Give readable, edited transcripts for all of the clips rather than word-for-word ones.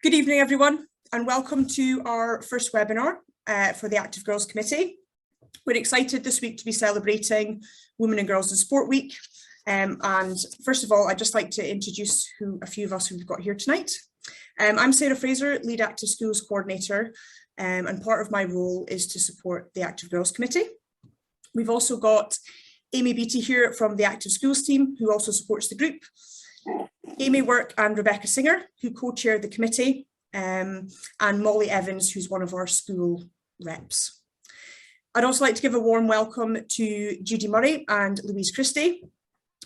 Good evening, everyone, and welcome to our first webinar for the Active Girls Committee. We're excited this week to be celebrating Women and Girls in Sport Week. And first of all, I'd just like to introduce a few of us who we've got here tonight. I'm Sarah Fraser, Lead Active Schools Coordinator, and part of my role is to support the Active Girls Committee. We've also got Amy Beattie here from the Active Schools team, who also supports the group. Amy Work and Rebecca Singer, who co-chair the committee, and Molly Evans, who's one of our school reps. I'd also like to give a warm welcome to Judy Murray and Louise Christie,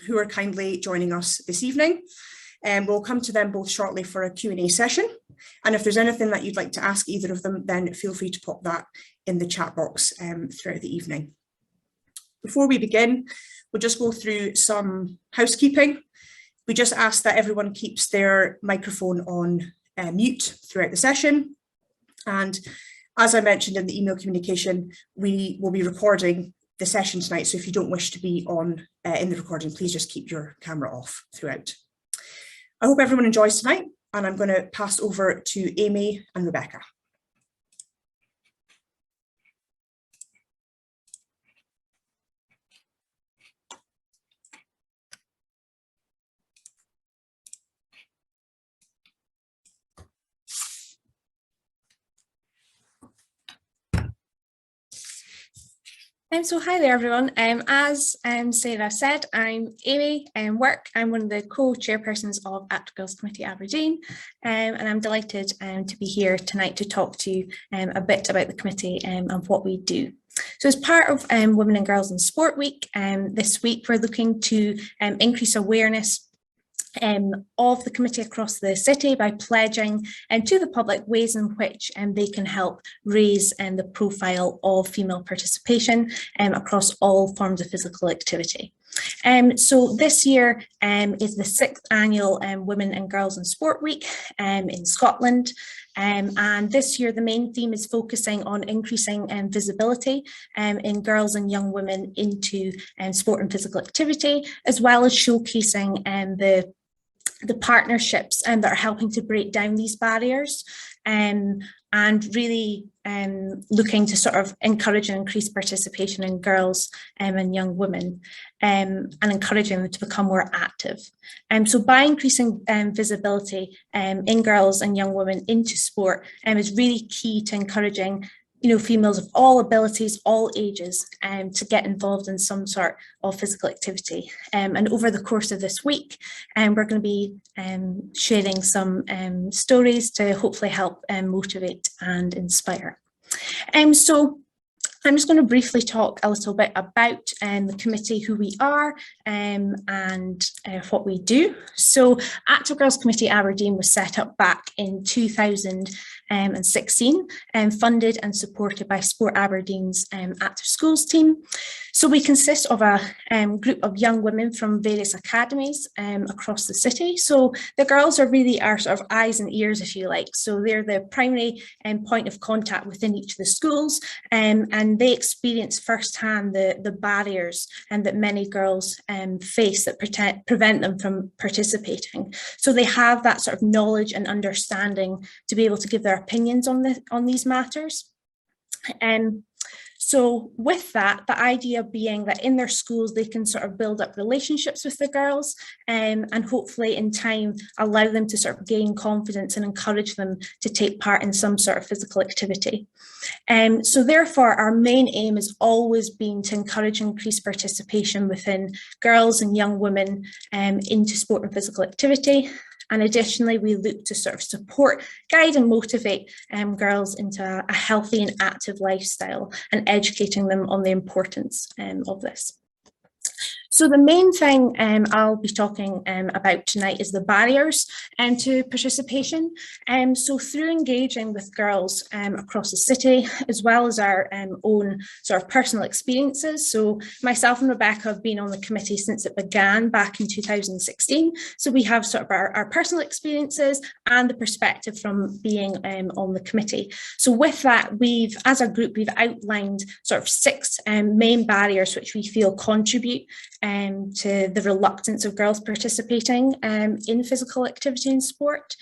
who are kindly joining us this evening. We'll come to them both shortly for a Q&A session. And if there's anything that you'd like to ask either of them, then feel free to pop that in the chat box throughout the evening. Before we begin, we'll just go through some housekeeping. We just ask that everyone keeps their microphone on mute throughout the session. And as I mentioned in the email communication, we will be recording the session tonight. So if you don't wish to be on in the recording, please just keep your camera off throughout. I hope everyone enjoys tonight, and I'm going to pass over to Amy and Rebecca. So hi there everyone. As Sarah said, I'm Amy Work. I'm one of the co-chairpersons of Active Girls Committee Aberdeen, and I'm delighted to be here tonight to talk to you a bit about the committee and what we do. So as part of Women and Girls in Sport Week, this week we're looking to increase awareness of the committee across the city by pledging to the public ways in which they can help raise the profile of female participation across all forms of physical activity. So this year is the 6th annual Women and Girls in Sport Week in Scotland. And this year the main theme is focusing on increasing visibility in girls and young women into sport and physical activity, as well as showcasing the partnerships that are helping to break down these barriers and really looking to sort of encourage and increase participation in girls and young women and encouraging them to become more active. So by increasing visibility in girls and young women into sport is really key to encouraging females of all abilities, all ages, to get involved in some sort of physical activity. And over the course of this week, we're going to be sharing some stories to hopefully help motivate and inspire. So I'm just going to briefly talk a little bit about the committee, who we are and what we do. So Active Girls Committee Aberdeen was set up back in 2016 and funded and supported by Sport Aberdeen's Active Schools team. So we consist of a group of young women from various academies across the city. So the girls are really our sort of eyes and ears, if you like. So they're the primary point of contact within each of the schools, and they experience firsthand the barriers that many girls face that prevent them from participating. So they have that sort of knowledge and understanding to be able to give their opinions on these matters. So with that, the idea being that in their schools, they can sort of build up relationships with the girls and hopefully in time allow them to sort of gain confidence and encourage them to take part in some sort of physical activity. So therefore, our main aim has always been to encourage and increase participation within girls and young women into sport and physical activity. And additionally, we look to sort of support, guide and motivate girls into a healthy and active lifestyle and educating them on the importance of this. So the main thing I'll be talking about tonight is the barriers to participation. So through engaging with girls across the city, as well as our own sort of personal experiences. So myself and Rebecca have been on the committee since it began back in 2016. So we have sort of our personal experiences and the perspective from being on the committee. So with that, as a group, we've outlined sort of 6 main barriers which we feel contribute to the reluctance of girls participating in physical activity and sport.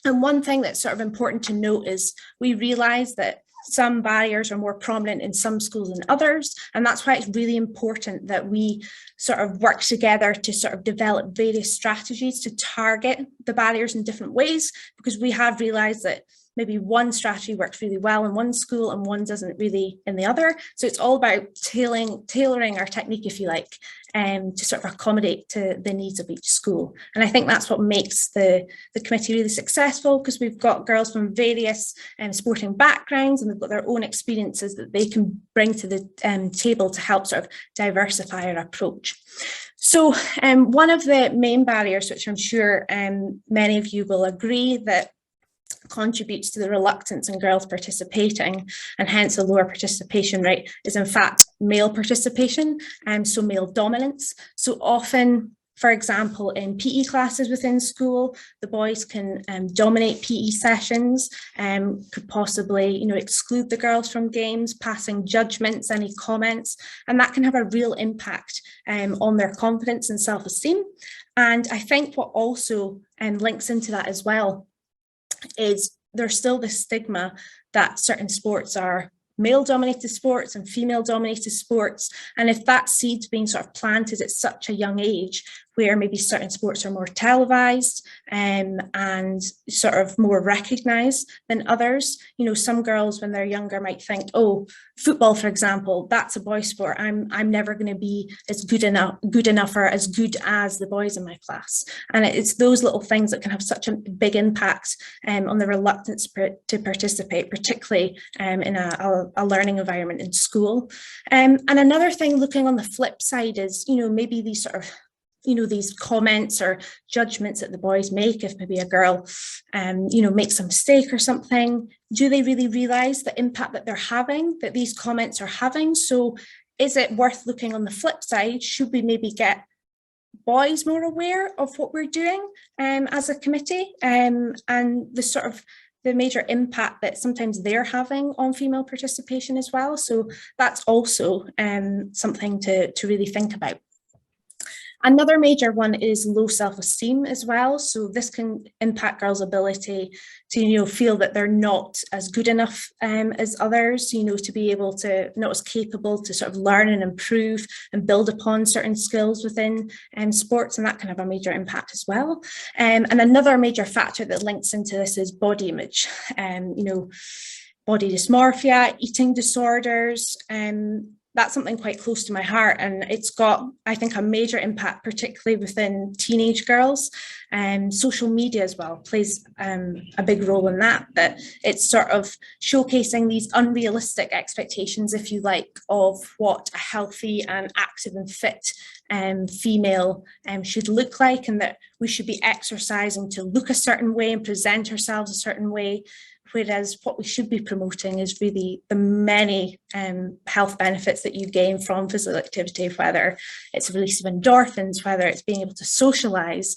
And one thing that's sort of important to note is we realise that some barriers are more prominent in some schools than others, and that's why it's really important that we sort of work together to sort of develop various strategies to target the barriers in different ways, because we have realised that maybe one strategy works really well in one school and one doesn't really in the other. So it's all about tailoring our technique, if you like, to sort of accommodate to the needs of each school. And I think that's what makes the committee really successful, because we've got girls from various sporting backgrounds, and they've got their own experiences that they can bring to the table to help sort of diversify our approach. So one of the main barriers, which I'm sure many of you will agree that contributes to the reluctance in girls participating, and hence a lower participation rate, is in fact male participation, so male dominance. So often, for example, in PE classes within school, the boys can dominate PE sessions, could possibly, exclude the girls from games, passing judgments, any comments, and that can have a real impact on their confidence and self-esteem. And I think what also links into that as well is there's still this stigma that certain sports are male-dominated sports and female-dominated sports. And if that seed's being sort of planted at such a young age, where maybe certain sports are more televised and sort of more recognised than others, some girls when they're younger might think, oh, football, for example, that's a boy sport. I'm never going to be as good enough or as good as the boys in my class. And it's those little things that can have such a big impact on the reluctance to participate, particularly in a learning environment in school. And another thing, looking on the flip side, is maybe these sort of these comments or judgments that the boys make. If maybe a girl makes a mistake or something, do they really realise the impact that they're having, that these comments are having? So is it worth looking on the flip side? Should we maybe get boys more aware of what we're doing as a committee, and the sort of the major impact that sometimes they're having on female participation as well? So that's also something to really think about. Another major one is low self-esteem as well. So this can impact girls' ability to, feel that they're not as good enough as others, to be able to, not as capable to sort of learn and improve and build upon certain skills within sports, and that can have a major impact as well. And another major factor that links into this is body image, body dysmorphia, eating disorders, that's something quite close to my heart, and it's got, I think, a major impact, particularly within teenage girls. Social media as well plays a big role in that it's sort of showcasing these unrealistic expectations, if you like, of what a healthy and active and fit female should look like, and that we should be exercising to look a certain way and present ourselves a certain way. Whereas what we should be promoting is really the many health benefits that you gain from physical activity, whether it's the release of endorphins, whether it's being able to socialise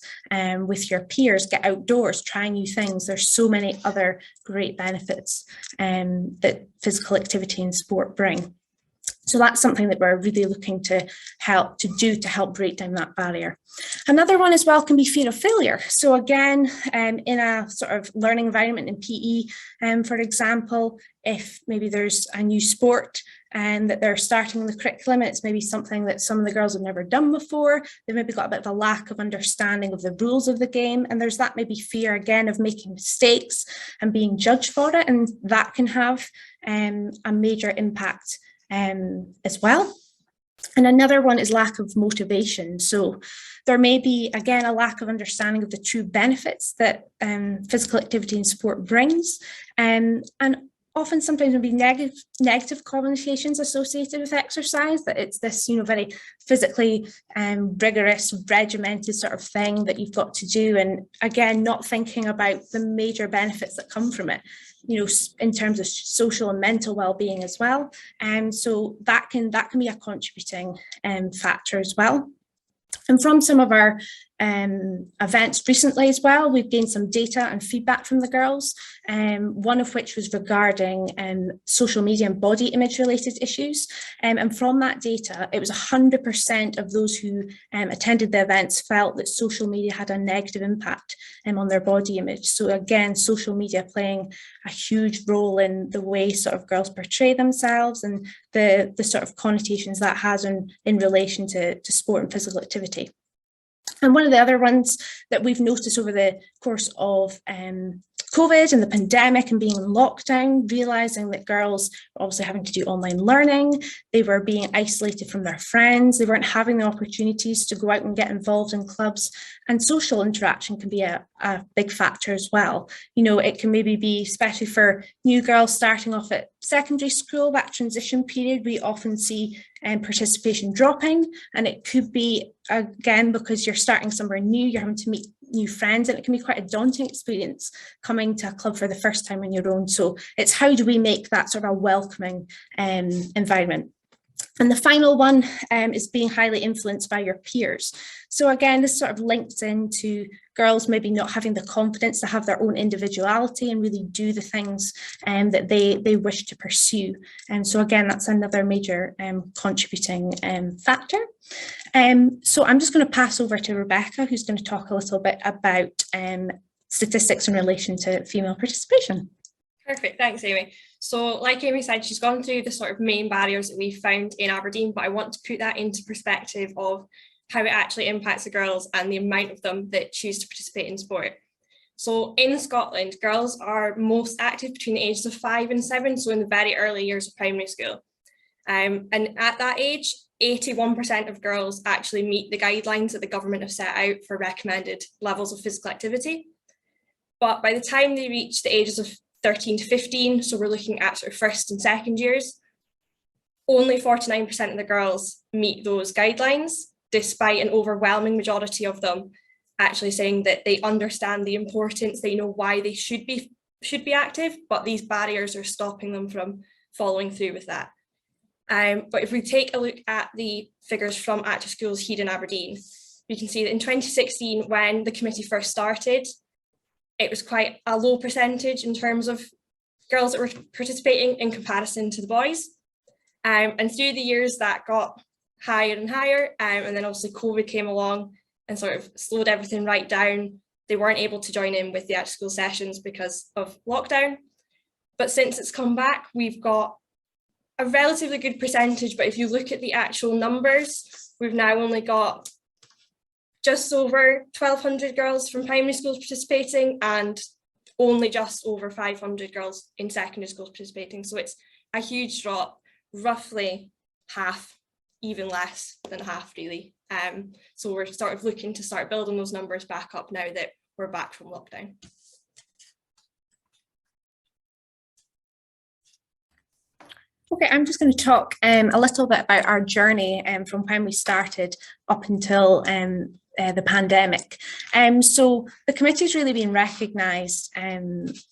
with your peers, get outdoors, try new things. There's so many other great benefits that physical activity and sport bring. So that's something that we're really looking to help break down that barrier. Another one as well can be fear of failure. So again, in a sort of learning environment in PE, for example, if maybe there's a new sport and that they're starting the curriculum, it's maybe something that some of the girls have never done before, they've maybe got a bit of a lack of understanding of the rules of the game, and there's that maybe fear again of making mistakes and being judged for it, and that can have a major impact as well. And another one is lack of motivation. So there may be, again, a lack of understanding of the true benefits that physical activity and sport brings, and often sometimes there'll be negative connotations associated with exercise, that it's this, very physically rigorous, regimented sort of thing that you've got to do, and again, not thinking about the major benefits that come from it, in terms of social and mental well-being as well. And so that can be a contributing factor as well. And from some of our events recently as well. We've gained some data and feedback from the girls, one of which was regarding social media and body image related issues. And from that data, it was 100% of those who attended the events felt that social media had a negative impact on their body image. So again, social media playing a huge role in the way sort of girls portray themselves and the sort of connotations that has in relation to sport and physical activity. And one of the other ones that we've noticed over the course of COVID and the pandemic and being in lockdown, realising that girls were obviously having to do online learning, they were being isolated from their friends, they weren't having the opportunities to go out and get involved in clubs, and social interaction can be a big factor as well. You know, it can maybe be, especially for new girls starting off at secondary school, that transition period, we often see participation dropping, and it could be, again, because you're starting somewhere new, you're having to meet new friends, and it can be quite a daunting experience coming to a club for the first time on your own. So it's how do we make that sort of a welcoming environment. And the final one is being highly influenced by your peers. So again, this sort of links into girls maybe not having the confidence to have their own individuality and really do the things that they wish to pursue. And so again, that's another major contributing factor. So I'm just going to pass over to Rebecca, who's going to talk a little bit about statistics in relation to female participation. Perfect, thanks Amy. So like Amy said, she's gone through the sort of main barriers that we found in Aberdeen, but I want to put that into perspective of how it actually impacts the girls and the amount of them that choose to participate in sport. So in Scotland, girls are most active between the ages of 5 and 7, so in the very early years of primary school. And at that age, 81% of girls actually meet the guidelines that the government have set out for recommended levels of physical activity. But by the time they reach the ages of 13 to 15, so we're looking at sort of first and second years, only 49% of the girls meet those guidelines, despite an overwhelming majority of them actually saying that they understand the importance, they know why they should be active, but these barriers are stopping them from following through with that. But if we take a look at the figures from Active Schools here in Aberdeen, we can see that in 2016, when the committee first started, it was quite a low percentage in terms of girls that were participating in comparison to the boys. And through the years that got higher and higher, and then obviously COVID came along and sort of slowed everything right down. They weren't able to join in with the Active School sessions because of lockdown. But since it's come back, we've got a relatively good percentage, but if you look at the actual numbers, we've now only got just over 1,200 girls from primary schools participating and only just over 500 girls in secondary schools participating. So it's a huge drop, roughly half, even less than half really. So we're sort of looking to start building those numbers back up now that we're back from lockdown. Okay, I'm just going to talk a little bit about our journey from when we started up until the pandemic. So the committee's really been recognised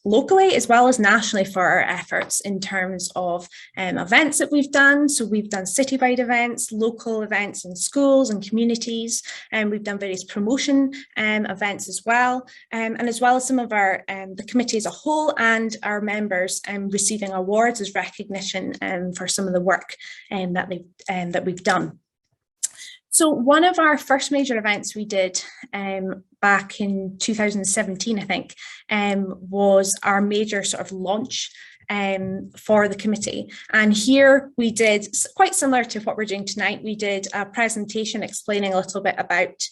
locally as well as nationally for our efforts in terms of events that we've done. So we've done citywide events, local events in schools and communities, and we've done various promotion events as well. And as well as some of our, the committee as a whole and our members receiving awards as recognition for some of the work that we've done. So one of our first major events we did back in 2017, I think, was our major sort of launch for the committee. And here we did, quite similar to what we're doing tonight, we did a presentation explaining a little bit about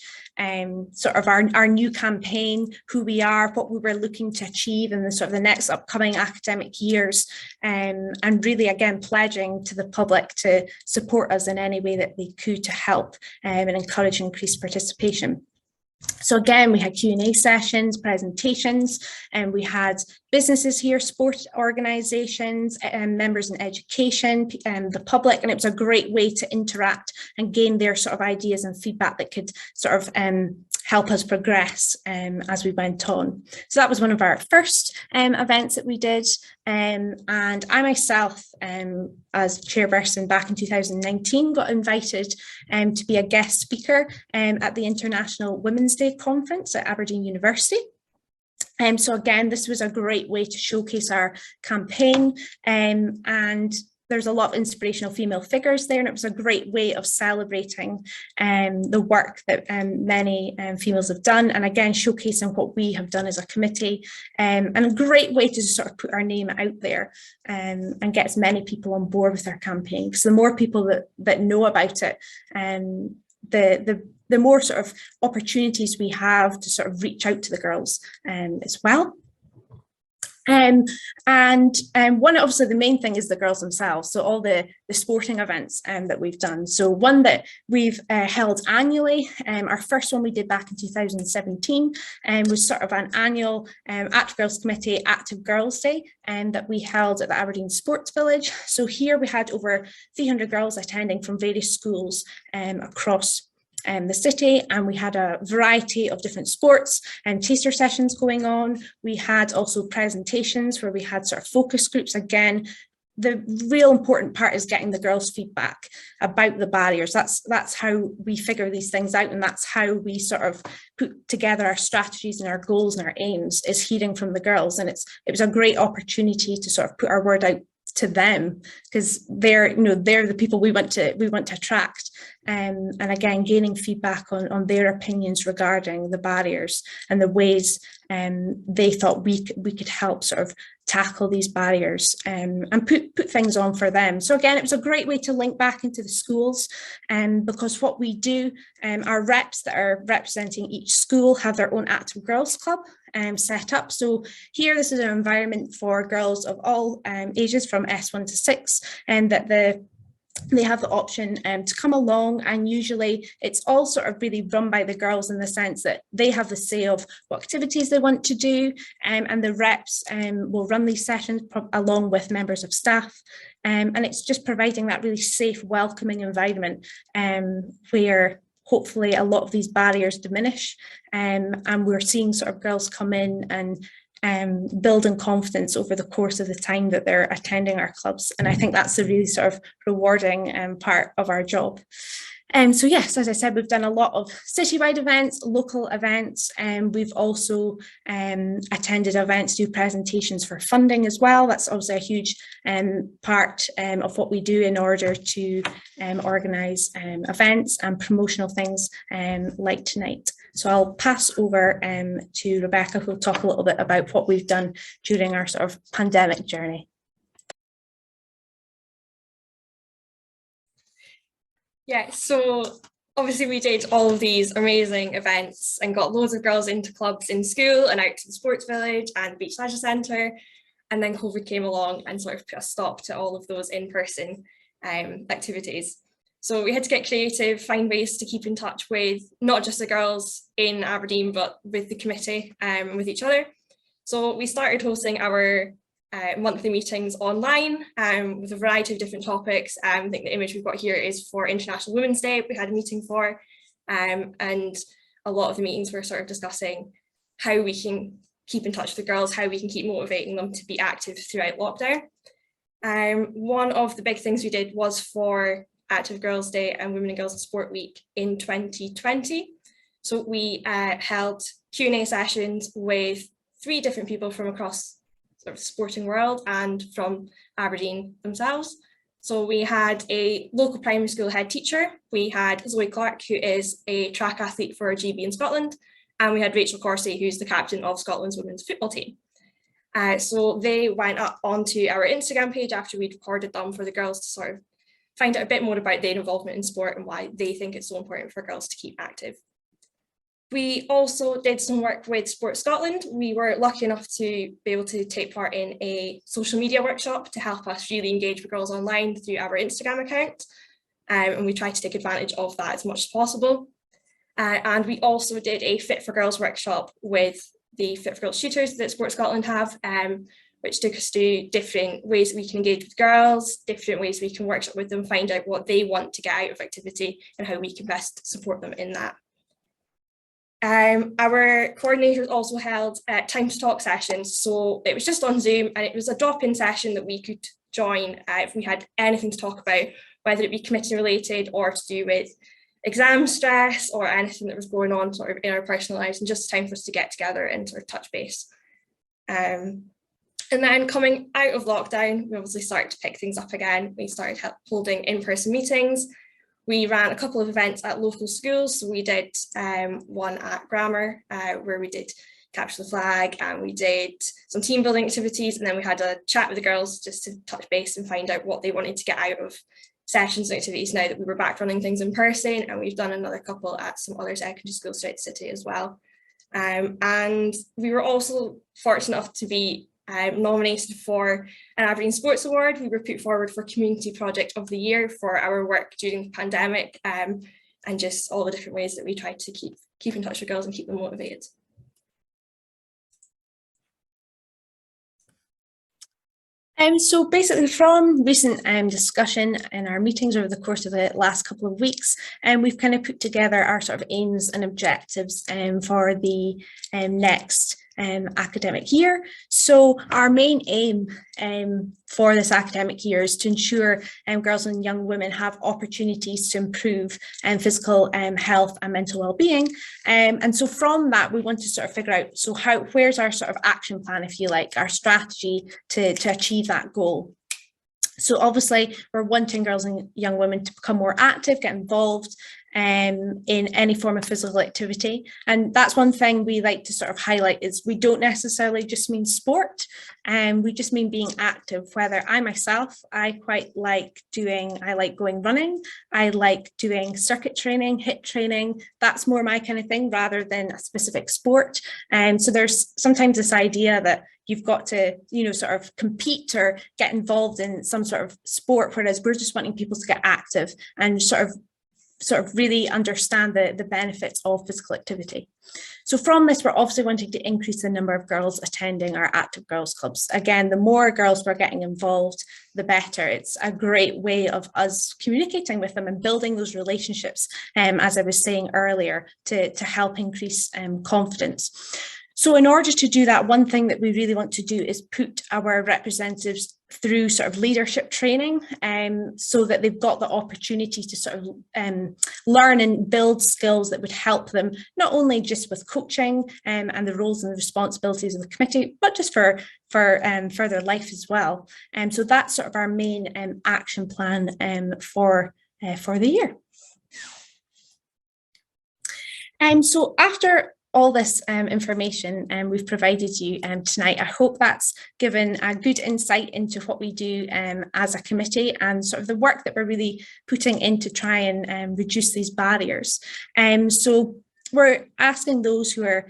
sort of our new campaign, who we are, what we were looking to achieve in the sort of the next upcoming academic years, and really again pledging to the public to support us in any way that they could to help and encourage increased participation. So again, we had Q&A sessions, presentations, and we had businesses here, sports organisations, members in education, the public, and it was a great way to interact and gain their sort of ideas and feedback that could sort of help us progress as we went on. So that was one of our first events that we did. And I myself, as chairperson back in 2019, got invited to be a guest speaker at the International Women's Day conference at Aberdeen University. So again, this was a great way to showcase our campaign, and there's a lot of inspirational female figures there, and it was a great way of celebrating the work that many females have done, and again showcasing what we have done as a committee, and a great way to sort of put our name out there and get as many people on board with our campaign. Because the more people that know about it, the more sort of opportunities we have to sort of reach out to the girls as well. And one, obviously the main thing is the girls themselves, so all the sporting events that we've done. So one that we've held annually, our first one we did back in 2017, was sort of an annual Active Girls Committee Active Girls Day that we held at the Aberdeen Sports Village. So here we had over 300 girls attending from various schools across the city, and we had a variety of different sports and taster sessions going on. We had also presentations where we had sort of focus groups. Again, the real important part is getting the girls' feedback about the barriers. That's how we figure these things out, and that's how we sort of put together our strategies and our goals and our aims, is hearing from the girls. And it was a great opportunity to sort of put our word out to them, because they're the people we want to attract, and again gaining feedback on their opinions regarding the barriers and the ways they thought we could help sort of tackle these barriers and put things on for them. So again, it was a great way to link back into the schools, because what we do, our reps that are representing each school have their own Active Girls Club set up. So here, this is an environment for girls of all ages from S1 to 6, and that they have the option to come along, and usually it's all sort of really run by the girls in the sense that they have the say of what activities they want to do, and the reps will run these sessions along with members of staff, and it's just providing that really safe, welcoming environment where hopefully a lot of these barriers diminish, and we're seeing sort of girls come in and building confidence over the course of the time that they're attending our clubs. And I think that's a really sort of rewarding part of our job. So yes, as I said, we've done a lot of citywide events, local events, and we've also attended events, do presentations for funding as well. That's obviously a huge part of what we do in order to organise events and promotional things like tonight. So I'll pass over to Rebecca, who'll talk a little bit about what we've done during our sort of pandemic journey. Yeah, so obviously we did all of these amazing events and got loads of girls into clubs in school and out to the sports village and beach leisure centre, and then COVID came along and sort of put a stop to all of those in-person activities. So we had to get creative, find ways to keep in touch with not just the girls in Aberdeen, but with the committee and with each other. So we started hosting our monthly meetings online with a variety of different topics. I think the image we've got here is for International Women's Day. We had a meeting for, and a lot of the meetings were sort of discussing how we can keep in touch with the girls, how we can keep motivating them to be active throughout lockdown. One of the big things we did was for Active Girls Day and Women and Girls in Sport Week in 2020. So we held Q&A sessions with 3 different people from across sort of sporting world and from Aberdeen themselves. So we had a local primary school head teacher, we had Zoe Clark, who is a track athlete for GB in Scotland, and we had Rachel Corsie, who's the captain of Scotland's women's football team. So they went up onto our Instagram page after we'd recorded them for the girls to sort of find out a bit more about their involvement in sport and why they think it's so important for girls to keep active. We also did some work with Sport Scotland. We were lucky enough to be able to take part in a social media workshop to help us really engage with girls online through our Instagram account. And we tried to take advantage of that as much as possible. And we also did a Fit for Girls workshop with the Fit for Girls tutors that Sport Scotland have, which took us through different ways that we can engage with girls, different ways we can workshop with them, find out what they want to get out of activity and how we can best support them in that. Our coordinators also held time to talk sessions. So it was just on Zoom, and it was a drop-in session that we could join if we had anything to talk about, whether it be committee related or to do with exam stress or anything that was going on sort of in our personal lives, and just time for us to get together and sort of touch base. And then coming out of lockdown, we obviously started to pick things up again. We started holding in-person meetings. We ran a couple of events at local schools. So we did one at Grammar where we did capture the flag, and we did some team building activities, and then we had a chat with the girls just to touch base and find out what they wanted to get out of sessions and activities now that we were back running things in person. And we've done another couple at some other secondary schools throughout the city as well. And we were also fortunate enough to be nominated for an Aberdeen Sports Award. We were put forward for Community Project of the Year for our work during the pandemic, and just all the different ways that we tried to keep in touch with girls and keep them motivated. So basically from recent discussion in our meetings over the course of the last couple of weeks, we've kind of put together our sort of aims and objectives for the next academic year. So our main aim for this academic year is to ensure girls and young women have opportunities to improve physical health and mental well-being. And so from that, we want to sort of figure out, so where's our sort of action plan, if you like, our strategy to achieve that goal. So obviously we're wanting girls and young women to become more active, get involved in any form of physical activity. And that's one thing we like to sort of highlight, is we don't necessarily just mean sport, we just mean being active. Whether I myself, I like going running, I like doing circuit training, HIIT training. That's more my kind of thing rather than a specific sport. So there's sometimes this idea that you've got to, sort of compete or get involved in some sort of sport, whereas we're just wanting people to get active and sort of really understand the benefits of physical activity. So from this, we're obviously wanting to increase the number of girls attending our active girls clubs. Again, the more girls we're getting involved, the better. It's a great way of us communicating with them and building those relationships, as I was saying earlier, to help increase confidence. So in order to do that, one thing that we really want to do is put our representatives through sort of leadership training, so that they've got the opportunity to sort of learn and build skills that would help them, not only just with coaching and the roles and the responsibilities of the committee, but just for their life as well. So that's sort of our main action plan for the year. So after all this information we've provided you tonight, I hope that's given a good insight into what we do as a committee and sort of the work that we're really putting in to try and reduce these barriers. So we're asking those who are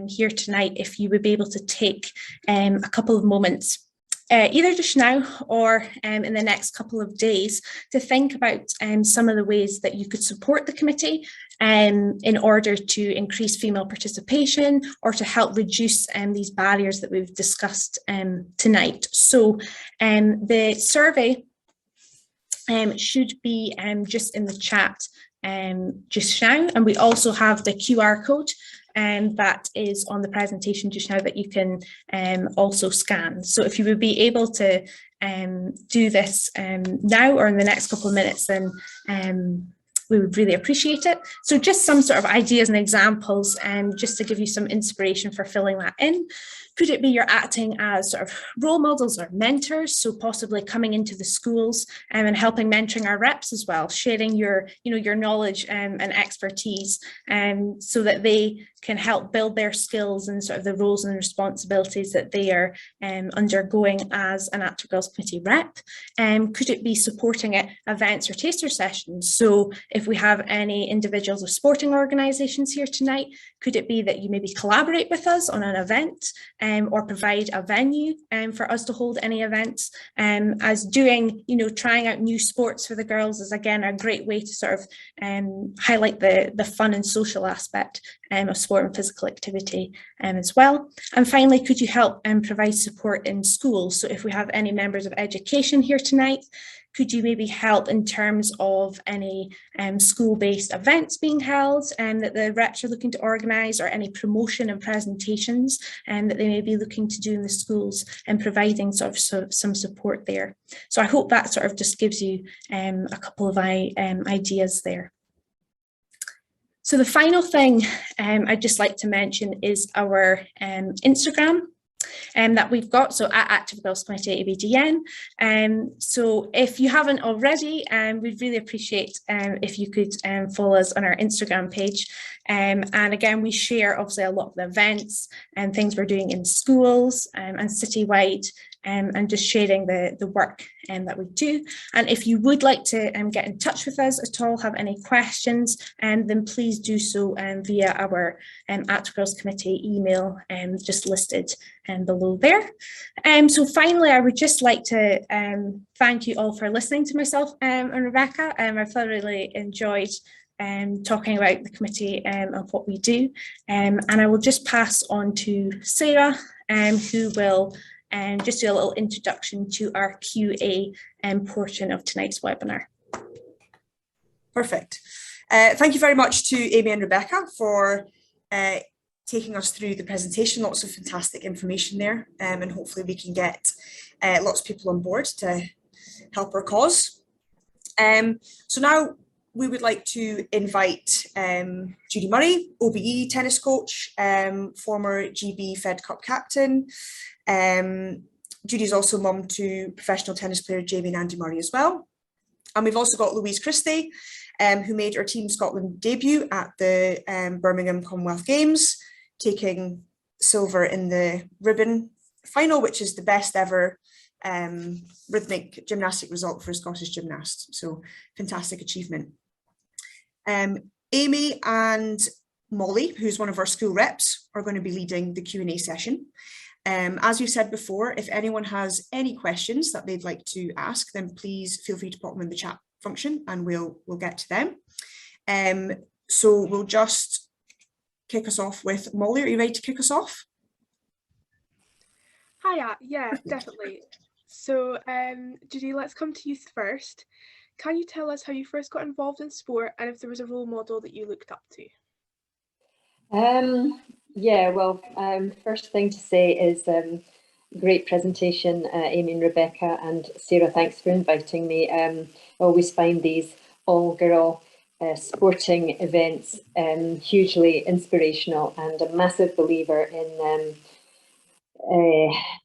here tonight if you would be able to take a couple of moments, either just now or in the next couple of days, to think about some of the ways that you could support the committee in order to increase female participation or to help reduce these barriers that we've discussed tonight. So the survey should be just in the chat just now, and we also have the QR code that is on the presentation just now that you can also scan. So if you would be able to do this now or in the next couple of minutes, then we would really appreciate it. So just some sort of ideas and examples, just to give you some inspiration for filling that in. Could it be you're acting as sort of role models or mentors, so possibly coming into the schools and helping mentoring our reps as well, sharing your knowledge and expertise, so that they can help build their skills and sort of the roles and responsibilities that they are undergoing as an Active Girls Committee rep. Could it be supporting at events or taster sessions? So if we have any individuals of sporting organisations here tonight, could it be that you maybe collaborate with us on an event or provide a venue for us to hold any events? As doing, trying out new sports for the girls is again a great way to sort of highlight the fun and social aspect of sport and physical activity as well. And finally, could you help provide support in schools? So if we have any members of education here tonight, could you maybe help in terms of any school-based events being held that the reps are looking to organise, or any promotion and presentations that they may be looking to do in the schools, and providing sort of some support there. So I hope that sort of just gives you a couple of ideas there. So the final thing I'd just like to mention is our Instagram that we've got, so at Active Girls Committee ABDN. So if you haven't already, we'd really appreciate if you could follow us on our Instagram page. And again, we share obviously a lot of the events and things we're doing in schools and citywide, and just sharing the work that we do. And if you would like to get in touch with us at all, have any questions, then please do so via our Active Girls Committee email just listed below there. So finally, I would just like to thank you all for listening to myself and Rebecca. I thoroughly enjoyed talking about the committee and what we do. And I will just pass on to Sarah, who will just do a little introduction to our QA portion of tonight's webinar. Perfect. Thank you very much to Amy and Rebecca for taking us through the presentation. Lots of fantastic information there, and hopefully we can get lots of people on board to help our cause. So now we would like to invite Judy Murray, OBE tennis coach, former GB Fed Cup captain. Judy's also mum to professional tennis player Jamie and Andy Murray as well. And we've also got Louise Christie, who made her Team Scotland debut at the Birmingham Commonwealth Games, taking silver in the ribbon final, which is the best ever rhythmic gymnastic result for a Scottish gymnast. So fantastic achievement. Amy and Molly, who's one of our school reps, are going to be leading the Q&A session. As we've said before, if anyone has any questions that they'd like to ask, then please feel free to put them in the chat function and we'll get to them. So we'll just kick us off with Molly. Are you ready to kick us off? Hiya, yeah, definitely. So Judy, let's come to you first. Can you tell us how you first got involved in sport and if there was a role model that you looked up to? Yeah, well, first thing to say is great presentation, Amy and Rebecca, and Sarah, thanks for inviting me. I always find these all-girl sporting events hugely inspirational, and a massive believer in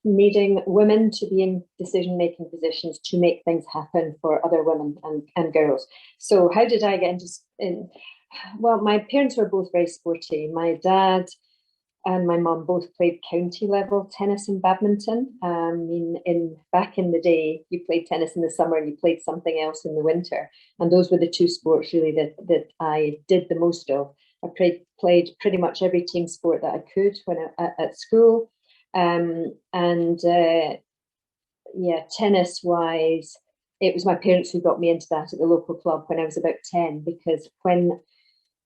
needing women to be in decision-making positions to make things happen for other women and girls. So how did I get into well, my parents were both very sporty. My dad and my mum both played county level tennis and badminton. I mean, back in the day, you played tennis in the summer and you played something else in the winter. And those were the two sports really that I did the most of. I played pretty much every team sport that I could when at school. Yeah, tennis wise, it was my parents who got me into that at the local club when I was about 10, because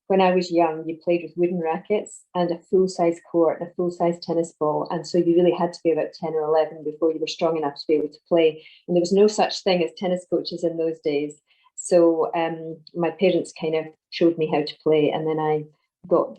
when I was young, you played with wooden rackets and a full-size court and a full-size tennis ball. And so you really had to be about 10 or 11 before you were strong enough to be able to play. And there was no such thing as tennis coaches in those days. So my parents kind of showed me how to play, and then I got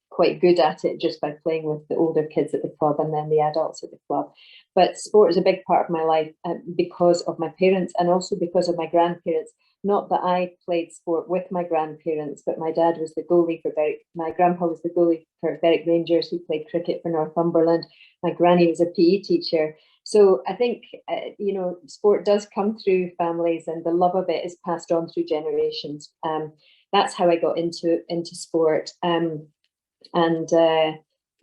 quite good at it just by playing with the older kids at the club and then the adults at the club. But sport is a big part of my life because of my parents and also because of my grandparents. Not that I played sport with my grandparents, but my dad was the goalie for my grandpa was the goalie for Berwick Rangers, who played cricket for Northumberland. My granny was a PE teacher. So I think, sport does come through families, and the love of it is passed on through generations. That's how I got into sport.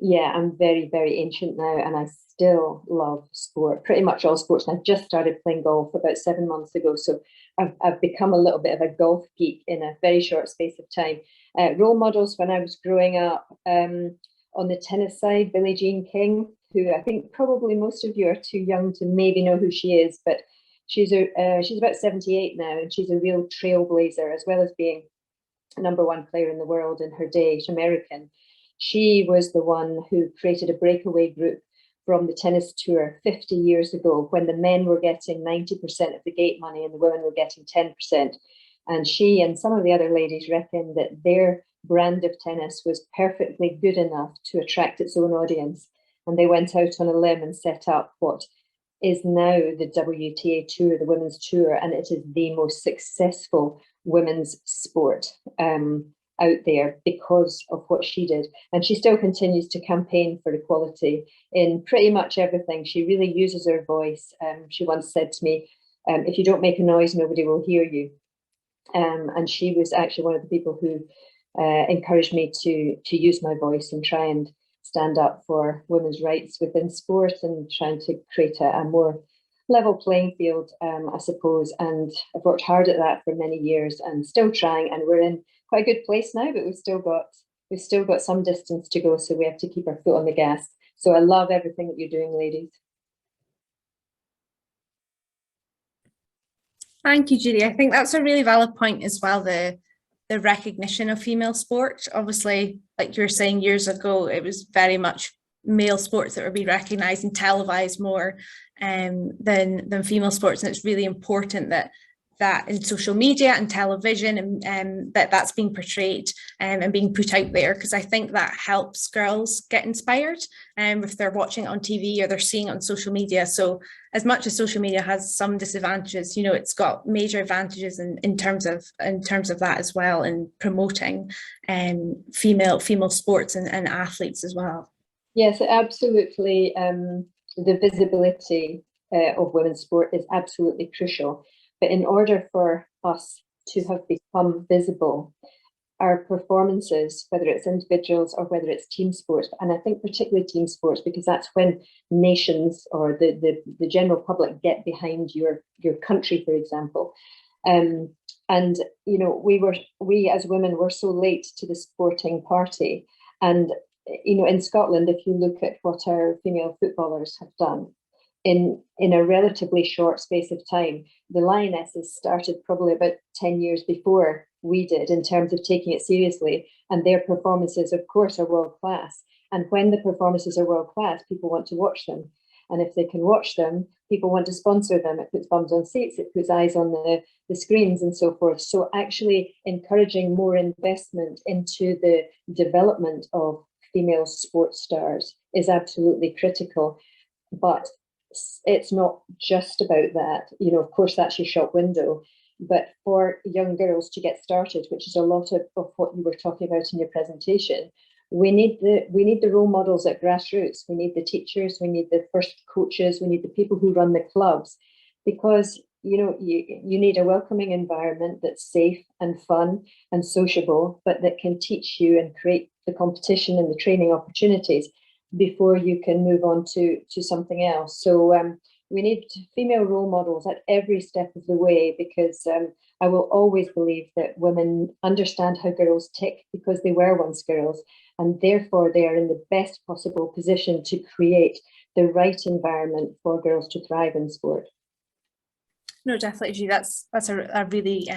Yeah, I'm very, very ancient now, and I still love sport, pretty much all sports. And I just started playing golf about 7 months ago. So I've become a little bit of a golf geek in a very short space of time. Role models when I was growing up, on the tennis side, Billie Jean King, who I think probably most of you are too young to maybe know who she is, but she's about 78 now, and she's a real trailblazer, as well as being a #1 player in the world in her day. She's American. She was the one who created a breakaway group from the tennis tour 50 years ago, when the men were getting 90% of the gate money and the women were getting 10%. And she and some of the other ladies reckoned that their brand of tennis was perfectly good enough to attract its own audience. And they went out on a limb and set up what is now the WTA Tour, the women's tour, and it is the most successful women's sport out there because of what she did. And she still continues to campaign for equality in pretty much everything. She really uses her voice. She once said to me, if you don't make a noise, nobody will hear you. And she was actually one of the people who encouraged me to use my voice and try and stand up for women's rights within sport and trying to create a more level playing field, I suppose. And I've worked hard at that for many years and still trying, and we're in quite a good place now, but we've still got some distance to go, so we have to keep our foot on the gas. So I love everything that you're doing, ladies. Thank you, Judy. I think that's a really valid point as well, the recognition of female sport. Obviously, like you were saying, years ago, it was very much male sports that were being recognised and televised more than female sports. And it's really important that in social media and television and that's being portrayed and being put out there, because I think that helps girls get inspired if they're watching it on TV or they're seeing it on social media. So as much as social media has some disadvantages, you know, it's got major advantages in terms of that as well, in promoting female sports and athletes as well. Yes, absolutely. The visibility of women's sport is absolutely crucial. But in order for us to have become visible, our performances, whether it's individuals or whether it's team sports, and I think particularly team sports, because that's when nations or the general public get behind your country, for example. And you know, we as women were so late to the sporting party. And you know, in Scotland, if you look at what our female footballers have done, in a relatively short space of time, the Lionesses started probably about 10 years before we did in terms of taking it seriously, and their performances, of course, are world class. And when the performances are world class, people want to watch them, and if they can watch them, people want to sponsor them. It puts bums on seats, it puts eyes on the screens and so forth. So actually encouraging more investment into the development of female sports stars is absolutely critical. But it's not just about that. You know, of course, that's your shop window. But for young girls to get started, which is a lot of what you were talking about in your presentation, we need the role models at grassroots. We need the teachers, we need the first coaches, we need the people who run the clubs, because you know, you need a welcoming environment that's safe and fun and sociable, but that can teach you and create the competition and the training opportunities before you can move on to something else. So we need female role models at every step of the way, because I will always believe that women understand how girls tick because they were once girls, and therefore they are in the best possible position to create the right environment for girls to thrive in sport. No, definitely, Judy. That's a really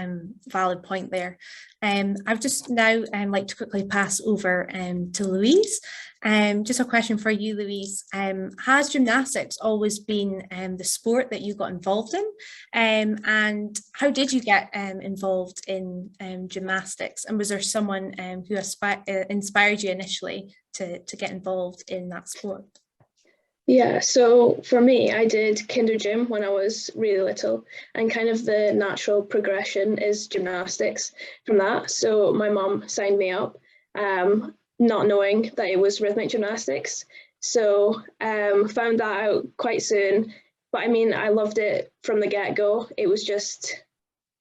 valid point there. I've just now like to quickly pass over to Louise. Just a question for you, Louise. Has gymnastics always been the sport that you got involved in? And how did you get involved in gymnastics? And was there someone who inspired you initially to get involved in that sport? Yeah, so for me, I did kinder gym when I was really little, and kind of the natural progression is gymnastics from that. So my mum signed me up, not knowing that it was rhythmic gymnastics. So found that out quite soon. But I mean, I loved it from the get-go. It was just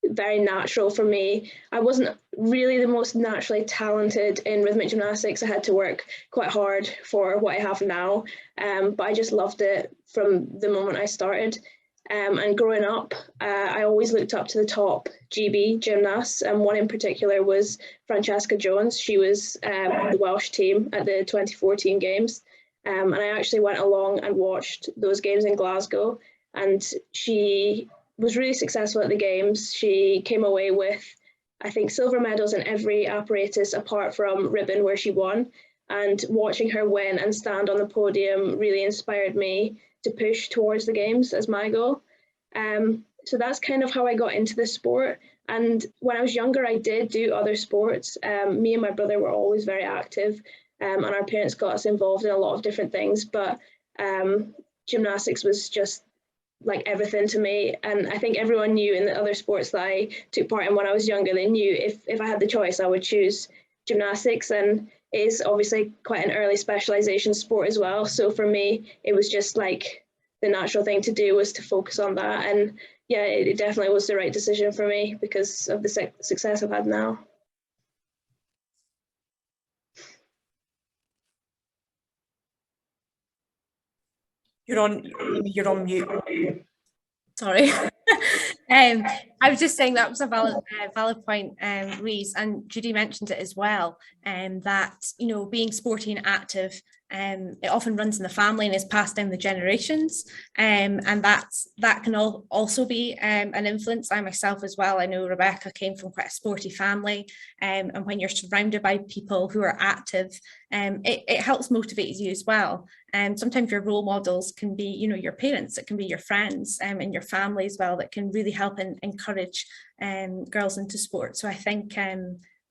very natural for me. I wasn't really the most naturally talented in rhythmic gymnastics. I had to work quite hard for what I have now, but I just loved it from the moment I started. And growing up, I always looked up to the top GB gymnasts, and one in particular was Francesca Jones. She was on the Welsh team at the 2014 Games, and I actually went along and watched those games in Glasgow, and she was really successful at the games. She came away with, I think, silver medals in every apparatus apart from ribbon, where she won. and watching her win and stand on the podium really inspired me to push towards the games as my goal. So that's kind of how I got into the sport. And when I was younger, I did do other sports. Me and my brother were always very active, and our parents got us involved in a lot of different things. But gymnastics was just like everything to me. And I think everyone knew in the other sports that I took part in when I was younger, they knew if I had the choice, I would choose gymnastics. And it is obviously quite an early specialization sport as well. So for me, it was just like the natural thing to do was to focus on that. And yeah, it definitely was the right decision for me because of the success I've had now. You're on mute. Sorry. I was just saying that was a valid point, Louise, and Judy mentioned it as well, that, you know, being sporty and active, it often runs in the family and is passed down the generations, and that can also be an influence. I myself as well, I know Rebecca came from quite a sporty family, and when you're surrounded by people who are active, it helps motivate you as well. And sometimes your role models can be, you know, your parents, it can be your friends, and your family as well, that can really help and encourage girls into sport. So I think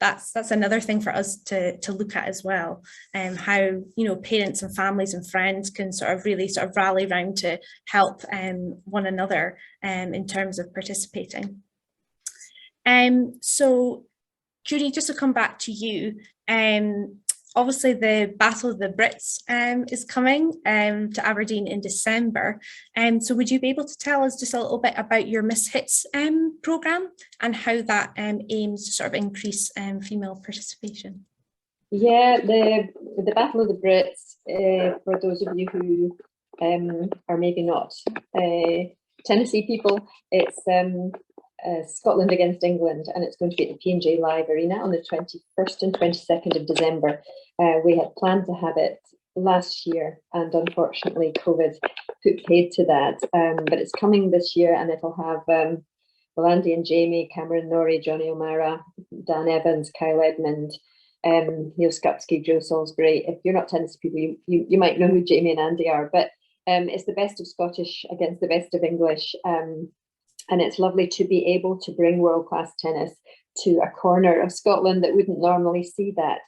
that's another thing for us to look at as well, how, you know, parents and families and friends can really rally around to help one another in terms of participating. So Judy, just to come back to you, obviously the Battle of the Brits is coming to Aberdeen in December. So would you be able to tell us just a little bit about your Miss Hits programme and how that aims to sort of increase female participation? Yeah, the Battle of the Brits, for those of you who are maybe not Tennessee people, it's Scotland against England, and it's going to be at the P&J Live Arena on the 21st and 22nd of December. We had planned to have it last year, and unfortunately COVID put paid to that, but it's coming this year, and it'll have Andy and Jamie, Cameron Norrie, Johnny O'Mara, Dan Evans, Kyle Edmund, Neil Skupski, Joe Salisbury. If you're not Tennessee people, you might know who Jamie and Andy are, but it's the best of Scottish against the best of English. And it's lovely to be able to bring world-class tennis to a corner of Scotland that wouldn't normally see that.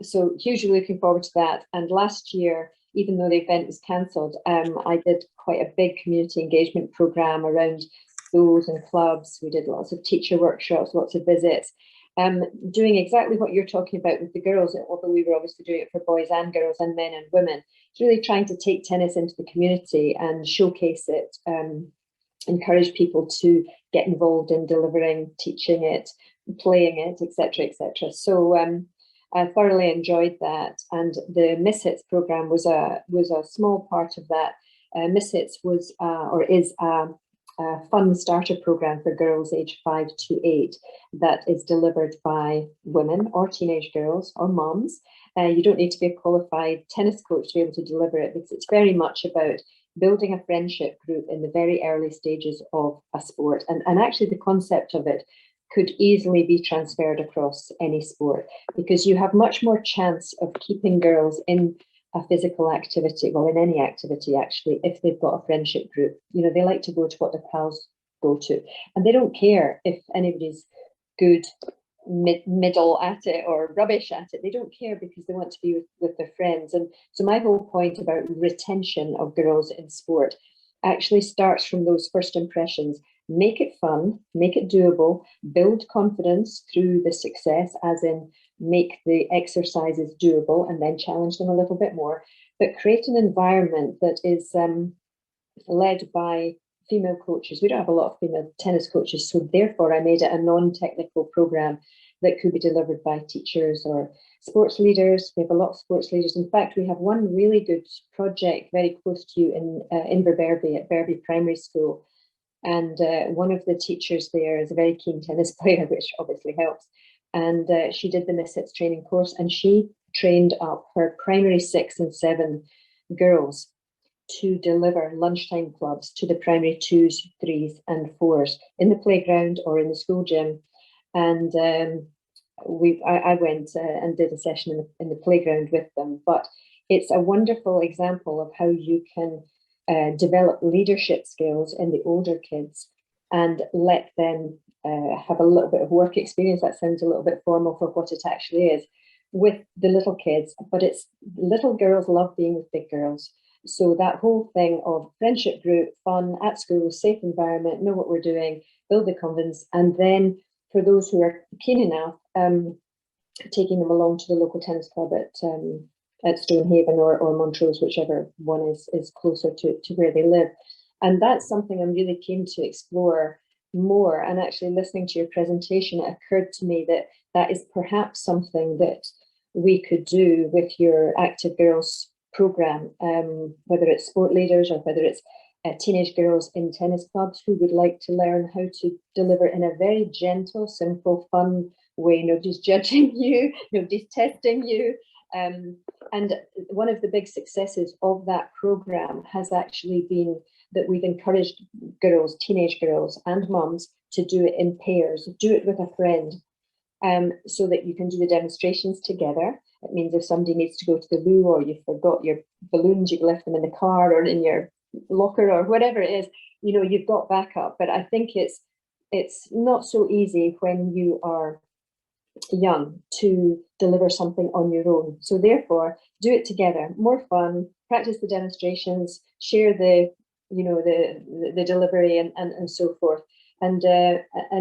So hugely looking forward to that. And last year, even though the event was cancelled, I did quite a big community engagement programme around schools and clubs. We did lots of teacher workshops, lots of visits, doing exactly what you're talking about with the girls, although we were obviously doing it for boys and girls and men and women. It's really trying to take tennis into the community and showcase it, encourage people to get involved in delivering, teaching it, playing it, etc., etc. So I thoroughly enjoyed that, and the Miss Hits programme was a small part of that. Miss Hits was or is a fun starter programme for girls aged 5 to 8 that is delivered by women or teenage girls or moms. You don't need to be a qualified tennis coach to be able to deliver it, because it's very much about building a friendship group in the very early stages of a sport. And actually the concept of it could easily be transferred across any sport, because you have much more chance of keeping girls in a physical activity, well, in any activity actually, if they've got a friendship group. You know, they like to go to what their pals go to, and they don't care if anybody's good, middle at it or rubbish at it. They don't care, because they want to be with their friends. And so my whole point about retention of girls in sport actually starts from those first impressions. Make it fun, make it doable, build confidence through the success, as in make the exercises doable and then challenge them a little bit more, but create an environment that is led by female coaches. We don't have a lot of female tennis coaches, so therefore I made it a non-technical programme that could be delivered by teachers or sports leaders. We have a lot of sports leaders. In fact, we have one really good project very close to you in Inverbervie at Berby Primary School. And one of the teachers there is a very keen tennis player, which obviously helps. And she did the Miss Hits training course, and she trained up her primary 6 and 7 girls to deliver lunchtime clubs to the primary 2s, 3s and 4s in the playground or in the school gym. And I went and did a session in the playground with them. But it's a wonderful example of how you can develop leadership skills in the older kids and let them have a little bit of work experience. That sounds a little bit formal for what it actually is with the little kids, but it's little girls love being with big girls. So that whole thing of friendship group, fun at school, safe environment, know what we're doing, build the confidence, and then for those who are keen enough, taking them along to the local tennis club at Stonehaven or Montrose, whichever one is closer to where they live. And that's something I'm really keen to explore more. And actually listening to your presentation, it occurred to me that that is perhaps something that we could do with your Active Girls program, whether it's sport leaders or whether it's teenage girls in tennis clubs who would like to learn how to deliver in a very gentle, simple, fun way. Nobody's judging you, nobody's testing you. And one of the big successes of that program has actually been that we've encouraged girls, teenage girls and mums to do it in pairs, do it with a friend, so that you can do the demonstrations together. It means if somebody needs to go to the loo or you forgot your balloons, you've left them in the car or in your locker or whatever it is, you've got backup. But I think it's not so easy when you are young to deliver something on your own. So therefore, do it together, more fun, practice the demonstrations, share the delivery and so forth, and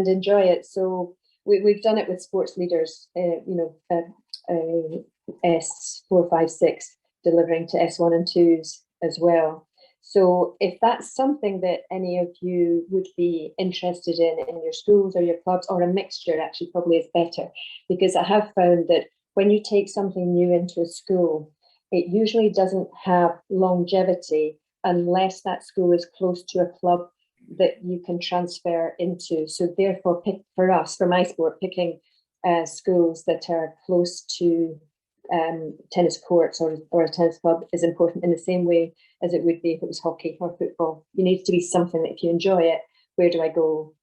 enjoy it. So we've done it with sports leaders, S4, 5, 6, delivering to S1 and 2s as well. So if that's something that any of you would be interested in your schools or your clubs, or a mixture actually probably is better, because I have found that when you take something new into a school, it usually doesn't have longevity unless that school is close to a club that you can transfer into. So therefore, for my sport, picking schools that are close to tennis courts or a tennis club is important in the same way as it would be if it was hockey or football. You need to be something that if you enjoy it, where do I go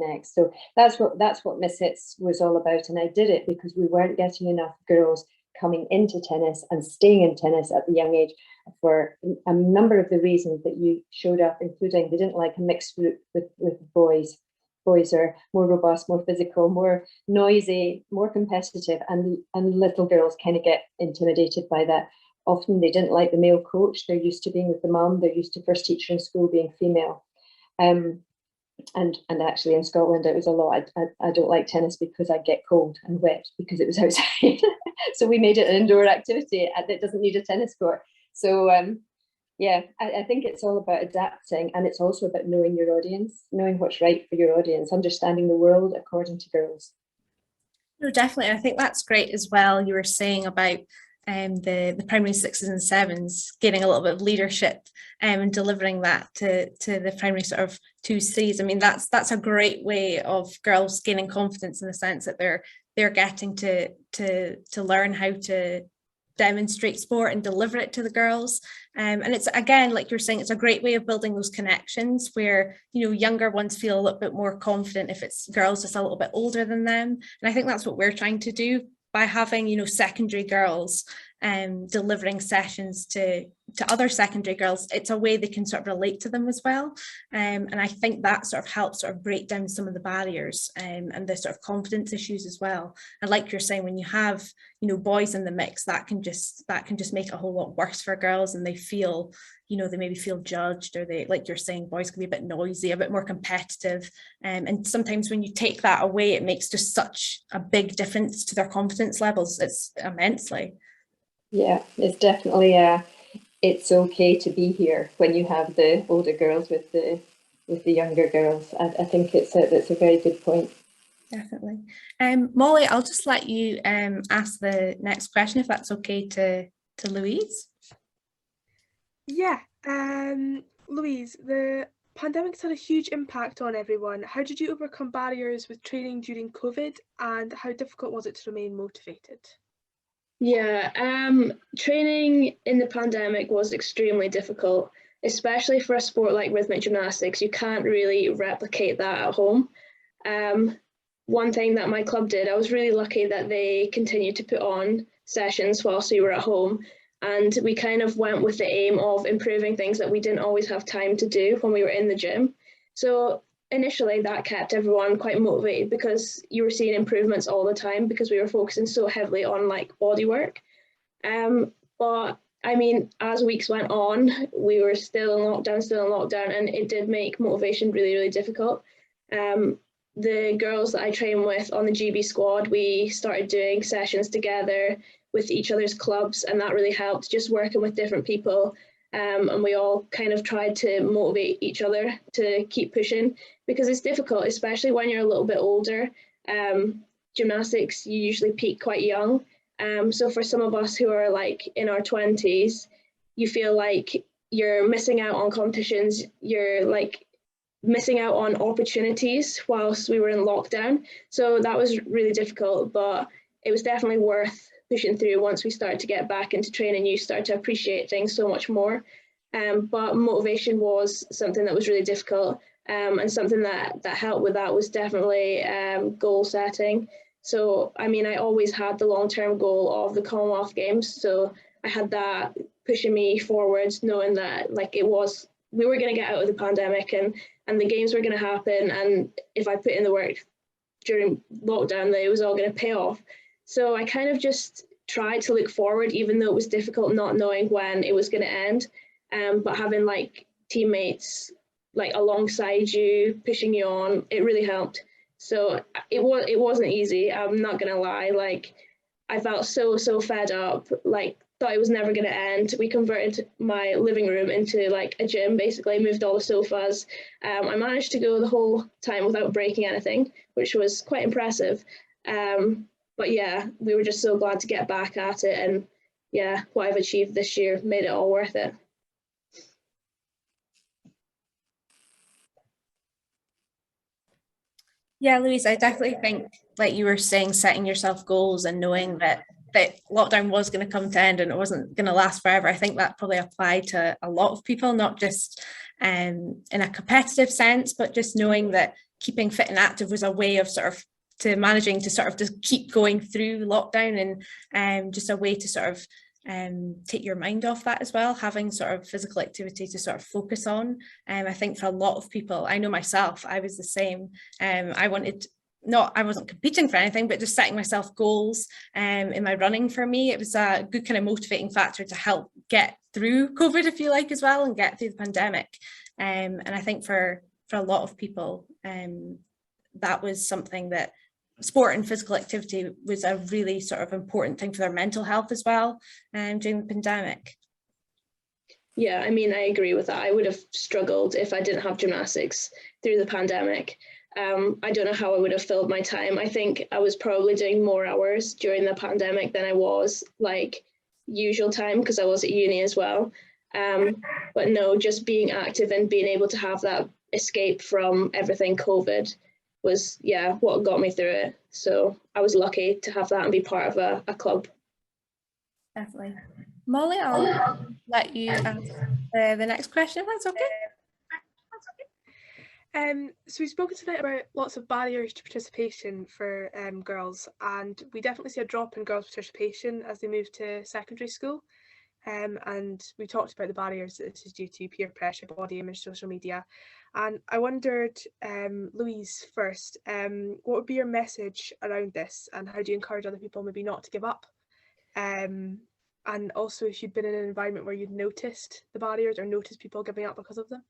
next? So that's what Miss Hits was all about. And I did it because we weren't getting enough girls coming into tennis and staying in tennis at the young age for a number of the reasons that you showed up, including they didn't like a mixed group with boys. Boys are more robust, more physical, more noisy, more competitive, and little girls kind of get intimidated by that. Often they didn't like the male coach. They're used to being with the mum. They're used to first teacher in school being female. And actually in Scotland it was a lot. I don't like tennis because I get cold and wet because it was outside. So we made it an indoor activity that doesn't need a tennis court. So yeah, I think it's all about adapting, and it's also about knowing your audience, knowing what's right for your audience, understanding the world according to girls. No, definitely. I think that's great as well. You were saying about the primary 6s and 7s gaining a little bit of leadership and delivering that to the primary sort of 2s, 3s. I mean, that's a great way of girls gaining confidence in the sense that they're getting to learn how to demonstrate sport and deliver it to the girls. And it's, again, like you're saying, it's a great way of building those connections where, younger ones feel a little bit more confident if it's girls just a little bit older than them. And I think that's what we're trying to do by having, secondary girls delivering sessions to other secondary girls. It's a way they can sort of relate to them as well. And I think that sort of helps sort of break down some of the barriers and the sort of confidence issues as well. And like you're saying, when you have, boys in the mix, that can just make it a whole lot worse for girls, and they feel, they maybe feel judged, or they, like you're saying, boys can be a bit noisy, a bit more competitive. And sometimes when you take that away, it makes just such a big difference to their confidence levels. It's immensely. Yeah, it's definitely it's okay to be here when you have the older girls with the younger girls. I think that's a very good point. Definitely. Molly, I'll just let you ask the next question, if that's okay to Louise. Yeah, Louise, the pandemic's had a huge impact on everyone. How did you overcome barriers with training during COVID, and how difficult was it to remain motivated? Yeah, training in the pandemic was extremely difficult, especially for a sport like rhythmic gymnastics. You can't really replicate that at home. one thing that my club did, I was really lucky that they continued to put on sessions whilst we were at home. And we kind of went with the aim of improving things that we didn't always have time to do when we were in the gym. So initially that kept everyone quite motivated because you were seeing improvements all the time because we were focusing so heavily on like body work. But I mean, as weeks went on, we were still in lockdown, and it did make motivation really, really difficult. The girls that I train with on the GB squad, we started doing sessions together with each other's clubs, and that really helped, just working with different people. And we all kind of tried to motivate each other to keep pushing, because it's difficult, especially when you're a little bit older. Gymnastics, you usually peak quite young. So for some of us who are like in our 20s, you feel like you're missing out on competitions, you're like missing out on opportunities whilst we were in lockdown. So that was really difficult, but it was definitely worth pushing through. Once we started to get back into training, you start to appreciate things so much more. But motivation was something that was really difficult, and something that helped with that was definitely goal setting. So, I mean, I always had the long-term goal of the Commonwealth Games. So I had that pushing me forwards, knowing that like we were going to get out of the pandemic, and the games were going to happen. And if I put in the work during lockdown, that it was all going to pay off. So I kind of just tried to look forward, even though it was difficult not knowing when it was going to end. But having like teammates like alongside you, pushing you on, it really helped. So it wasn't easy. I'm not gonna lie. Like I felt so fed up. Like thought it was never gonna end. We converted my living room into like a gym. Basically, moved all the sofas. I managed to go the whole time without breaking anything, which was quite impressive. But yeah, we were just so glad to get back at it, and yeah, what I've achieved this year made it all worth it. Yeah, Louise, I definitely think, like you were saying, setting yourself goals and knowing that lockdown was going to come to end and it wasn't going to last forever. I think that probably applied to a lot of people, not just in a competitive sense, but just knowing that keeping fit and active was a way of sort of to managing to sort of just keep going through lockdown, and just a way to sort of take your mind off that as well, having sort of physical activity to sort of focus on. I think for a lot of people, I know myself, I was the same. I wasn't competing for anything, but just setting myself goals in my running. For me, it was a good kind of motivating factor to help get through COVID, if you like, as well, and get through the pandemic. And I think for a lot of people, that was something that sport and physical activity was a really sort of important thing for their mental health as well during the pandemic. Yeah, I mean, I agree with that. I would have struggled if I didn't have gymnastics through the pandemic. I don't know how I would have filled my time. I think I was probably doing more hours during the pandemic than I was like usual time, because I was at uni as well. But no, just being active and being able to have that escape from everything COVID was, yeah, what got me through it. So I was lucky to have that and be part of a club. Definitely. Molly, I'll let you ask the next question, if that's okay. So we've spoken tonight about lots of barriers to participation for girls, and we definitely see a drop in girls' participation as they move to secondary school. And we talked about the barriers that this is due to: peer pressure, body image, social media. And I wondered, Louise, first, what would be your message around this, and how do you encourage other people maybe not to give up? And also, if you'd been in an environment where you'd noticed the barriers or noticed people giving up because of them?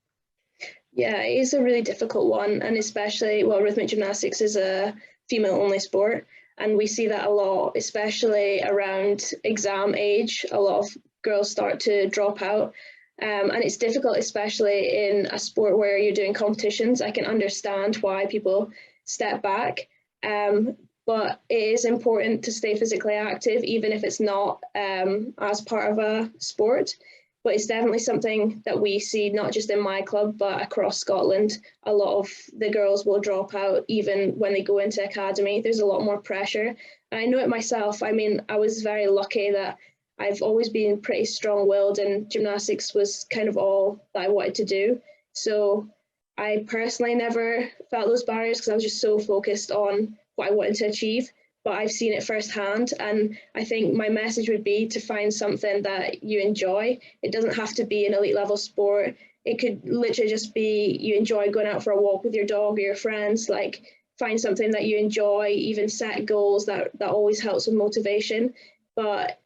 Yeah, it is a really difficult one, and especially, well, rhythmic gymnastics is a female-only sport, and we see that a lot, especially around exam age. A lot of girls start to drop out, and it's difficult, especially in a sport where you're doing competitions. I can understand why people step back, but it is important to stay physically active, even if it's not as part of a sport. But it's definitely something that we see, not just in my club, but across Scotland. A lot of the girls will drop out even when they go into academy. There's a lot more pressure. And I know it myself. I mean, I was very lucky that I've always been pretty strong-willed, and gymnastics was kind of all that I wanted to do. So I personally never felt those barriers because I was just so focused on what I wanted to achieve, but I've seen it firsthand. And I think my message would be to find something that you enjoy. It doesn't have to be an elite level sport. It could literally just be you enjoy going out for a walk with your dog or your friends. Like, find something that you enjoy, even set goals. That always helps with motivation. But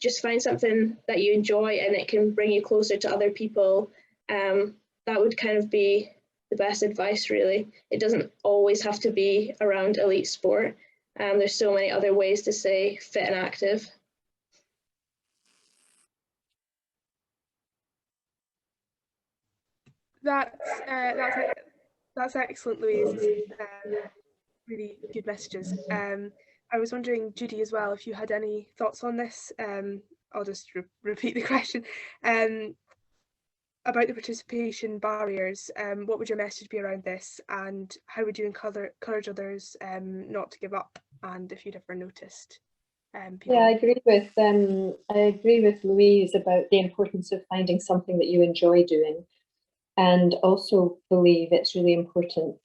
just find something that you enjoy and it can bring you closer to other people. That would kind of be the best advice, really. It doesn't always have to be around elite sport. There's so many other ways to stay fit and active. That's excellent, Louise. Really good messages. I was wondering, Judy, as well, if you had any thoughts on this. I'll just repeat the question. About the participation barriers, what would your message be around this, and how would you encourage others not to give up? And if you'd ever noticed, people... Yeah, I agree with Louise about the importance of finding something that you enjoy doing, and also believe it's really important,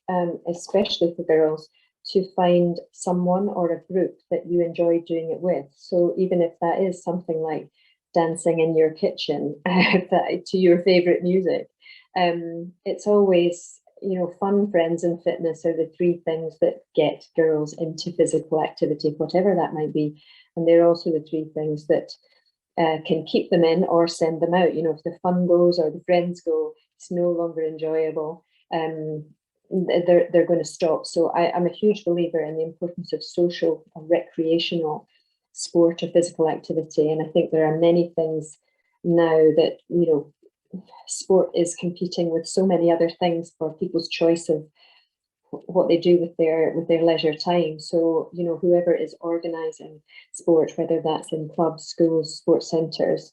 especially for girls, to find someone or a group that you enjoy doing it with. So even if that is something like dancing in your kitchen to your favorite music, it's always, fun, friends and fitness are the three things that get girls into physical activity, whatever that might be. And they're also the three things that can keep them in or send them out. If the fun goes or the friends go, it's no longer enjoyable. They're going to stop. So I'm a huge believer in the importance of social and recreational sport or physical activity. And I think there are many things now that, sport is competing with so many other things for people's choice of what they do with their leisure time. So, whoever is organising sport, whether that's in clubs, schools, sports centres,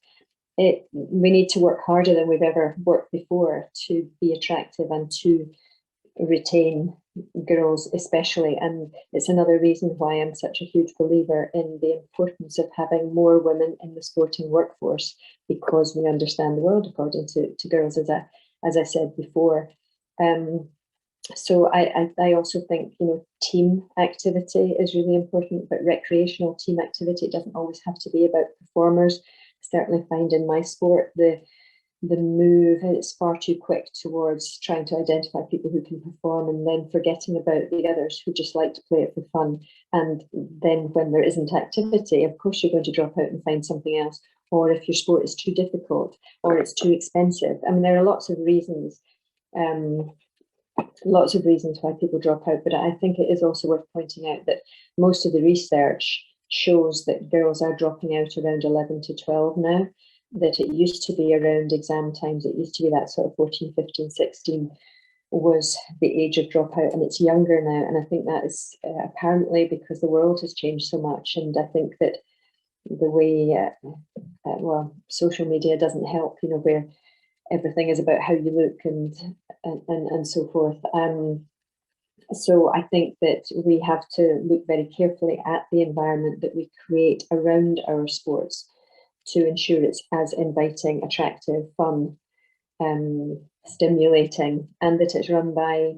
we need to work harder than we've ever worked before to be attractive and to retain girls especially. And it's another reason why I'm such a huge believer in the importance of having more women in the sporting workforce, because we understand the world according to girls, as I said before. So I also think, team activity is really important, but recreational team activity doesn't always have to be about performers. I certainly find in my sport the move is far too quick towards trying to identify people who can perform and then forgetting about the others who just like to play it for fun. And then when there isn't activity, of course you're going to drop out and find something else. Or if your sport is too difficult or it's too expensive. I mean, there are lots of reasons why people drop out, but I think it is also worth pointing out that most of the research shows that girls are dropping out around 11 to 12 now, that it used to be around exam times. It used to be that sort of 14, 15, 16 was the age of dropout, and it's younger now. And I think that is apparently because the world has changed so much. And I think that the way, social media doesn't help, where everything is about how you look and so forth. So I think that we have to look very carefully at the environment that we create around our sports to ensure it's as inviting, attractive, fun, stimulating, and that it's run by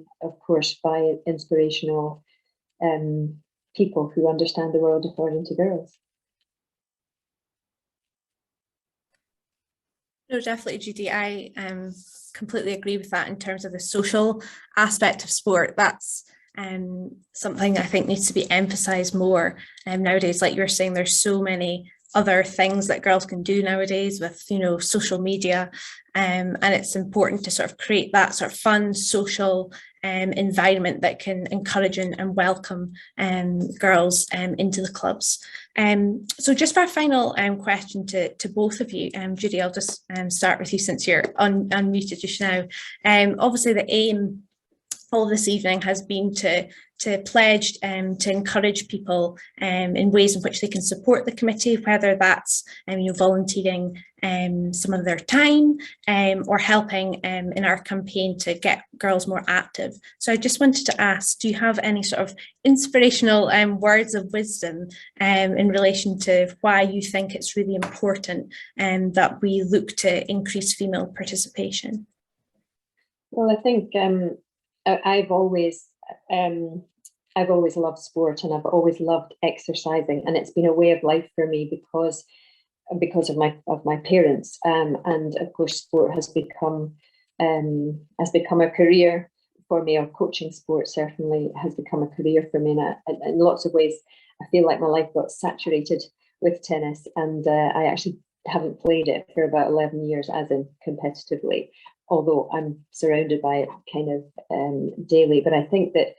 inspirational people who understand the world according to girls. No, definitely, Judy. I completely agree with that in terms of the social aspect of sport. That's something I think needs to be emphasised more nowadays. Like you were saying, there's so many other things that girls can do nowadays with, social media, and it's important to sort of create that sort of fun social environment that can encourage and welcome girls into the clubs. So just for a final question to both of you, Judy, I'll just start with you since you're unmuted just now. Obviously the aim of this evening has been to pledge to encourage people in ways in which they can support the committee, whether that's volunteering some of their time or helping in our campaign to get girls more active. So I just wanted to ask, do you have any sort of inspirational words of wisdom in relation to why you think it's really important that we look to increase female participation? Well, I think I've always I've always loved sport and I've always loved exercising, and it's been a way of life for me because of my parents, and of course sport has become a career for me, or coaching sport certainly has become a career for me, and in lots of ways I feel like my life got saturated with tennis, and I actually haven't played it for about 11 years as in competitively, although I'm surrounded by it kind of daily. But I think that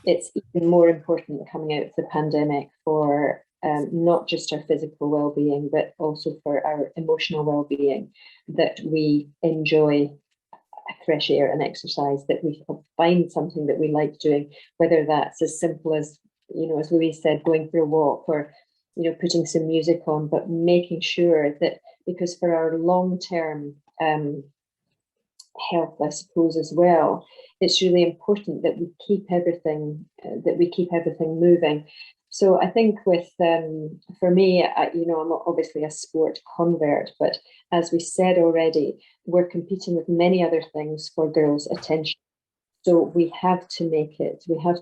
it's even more important coming out of the pandemic for not just our physical well-being, but also for our emotional well-being, that we enjoy fresh air and exercise, that we find something that we like doing, whether that's as simple as, as Louise said, going for a walk, or putting some music on, but making sure that, because for our long-term health, I suppose, as well, it's really important that we keep everything moving. So I think for me, I'm not obviously a sport convert, but as we said already, we're competing with many other things for girls' attention. So we have to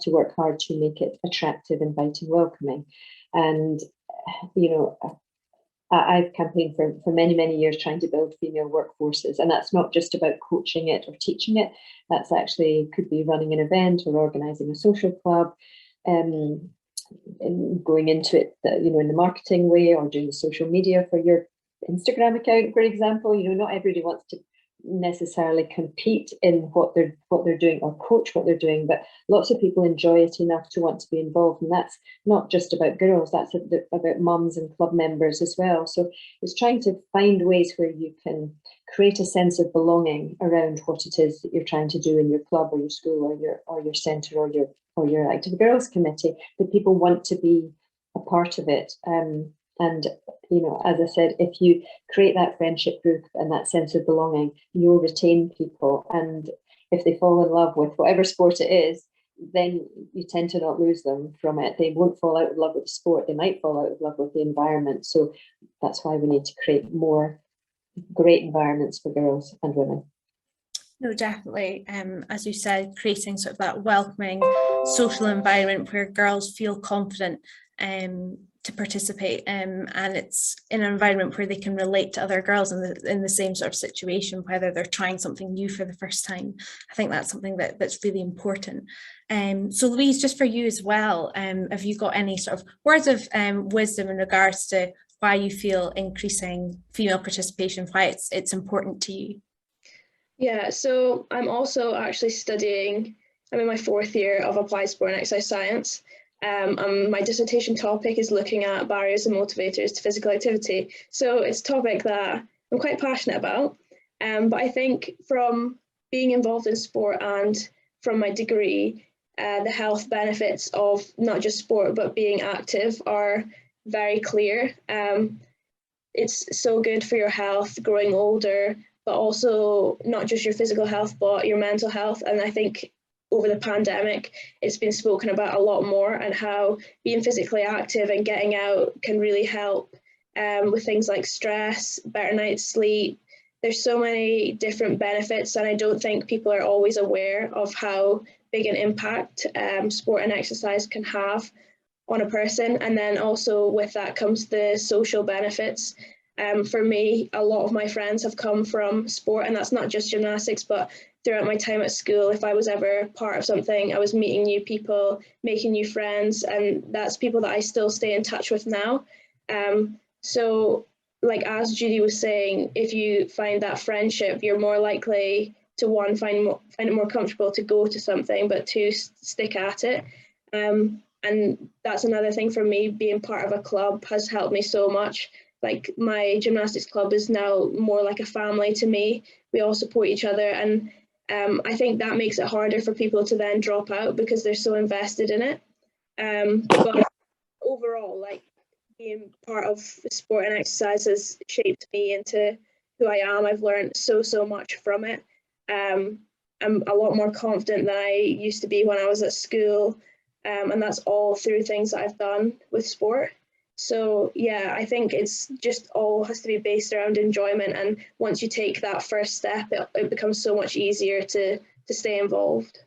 work hard to make it attractive, inviting, welcoming. And, I've campaigned for many, many years trying to build female workforces. And that's not just about coaching it or teaching it. That's actually could be running an event or organising a social club, and going into it, in the marketing way, or doing the social media for your Instagram account, for example. Not everybody wants to necessarily compete in what they're doing or coach what they're doing, but lots of people enjoy it enough to want to be involved, and that's not just about girls, that's about mums and club members as well. So it's trying to find ways where you can create a sense of belonging around what it is that you're trying to do in your club or your school or your centre or your active girls committee, that people want to be a part of it. And as I said, if you create that friendship group and that sense of belonging, you'll retain people. And if they fall in love with whatever sport it is, then you tend to not lose them from it. They won't fall out of love with the sport. They might fall out of love with the environment. So that's why we need to create more great environments for girls and women. No, definitely. As you said, creating sort of that welcoming social environment where girls feel confident to participate, and it's in an environment where they can relate to other girls in the same sort of situation, whether they're trying something new for the first time. I think that's something that's really important. So Louise, just for you as well, have you got any sort of words of wisdom in regards to why you feel increasing female participation, why it's important to you? Yeah, so I'm also actually studying, I'm in my 4th year of applied sport and exercise science. My dissertation topic is looking at barriers and motivators to physical activity. So it's a topic that I'm quite passionate about. But I think from being involved in sport and from my degree, the health benefits of not just sport, but being active are very clear. It's so good for your health, growing older, but also not just your physical health, but your mental health. And I think over the pandemic, it's been spoken about a lot more, and how being physically active and getting out can really help with things like stress, better night's sleep. There's so many different benefits, and I don't think people are always aware of how big an impact sport and exercise can have on a person. And then also with that comes the social benefits. For me, a lot of my friends have come from sport, and that's not just gymnastics, but throughout my time at school, if I was ever part of something, I was meeting new people, making new friends, and that's people that I still stay in touch with now. So like as Judy was saying, if you find that friendship, you're more likely to find it more comfortable to go to something, but to stick at it. And that's another thing for me, being part of a club has helped me so much. Like my gymnastics club is now more like a family to me. We all support each other, and I think that makes it harder for people to then drop out because they're so invested in it. But overall, like being part of sport and exercise has shaped me into who I am. I've learned so much from it. I'm a lot more confident than I used to be when I was at school, and that's all through things that I've done with sport. So yeah, I think it's just all has to be based around enjoyment, and once you take that first step, it becomes so much easier to stay involved.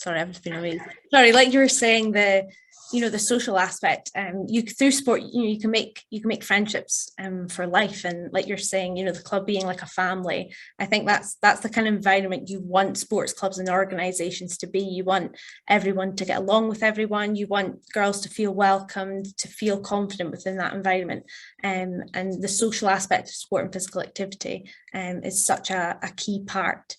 sorry, I've just been amazed. Sorry, like you were saying, the social aspect, you through sport, you can make friendships for life, and like you're saying, the club being like a family. I think that's the kind of environment you want sports clubs and organizations to be. You want everyone to get along with everyone. You want girls to feel welcomed, to feel confident within that environment. And the social aspect of sport and physical activity is such a key part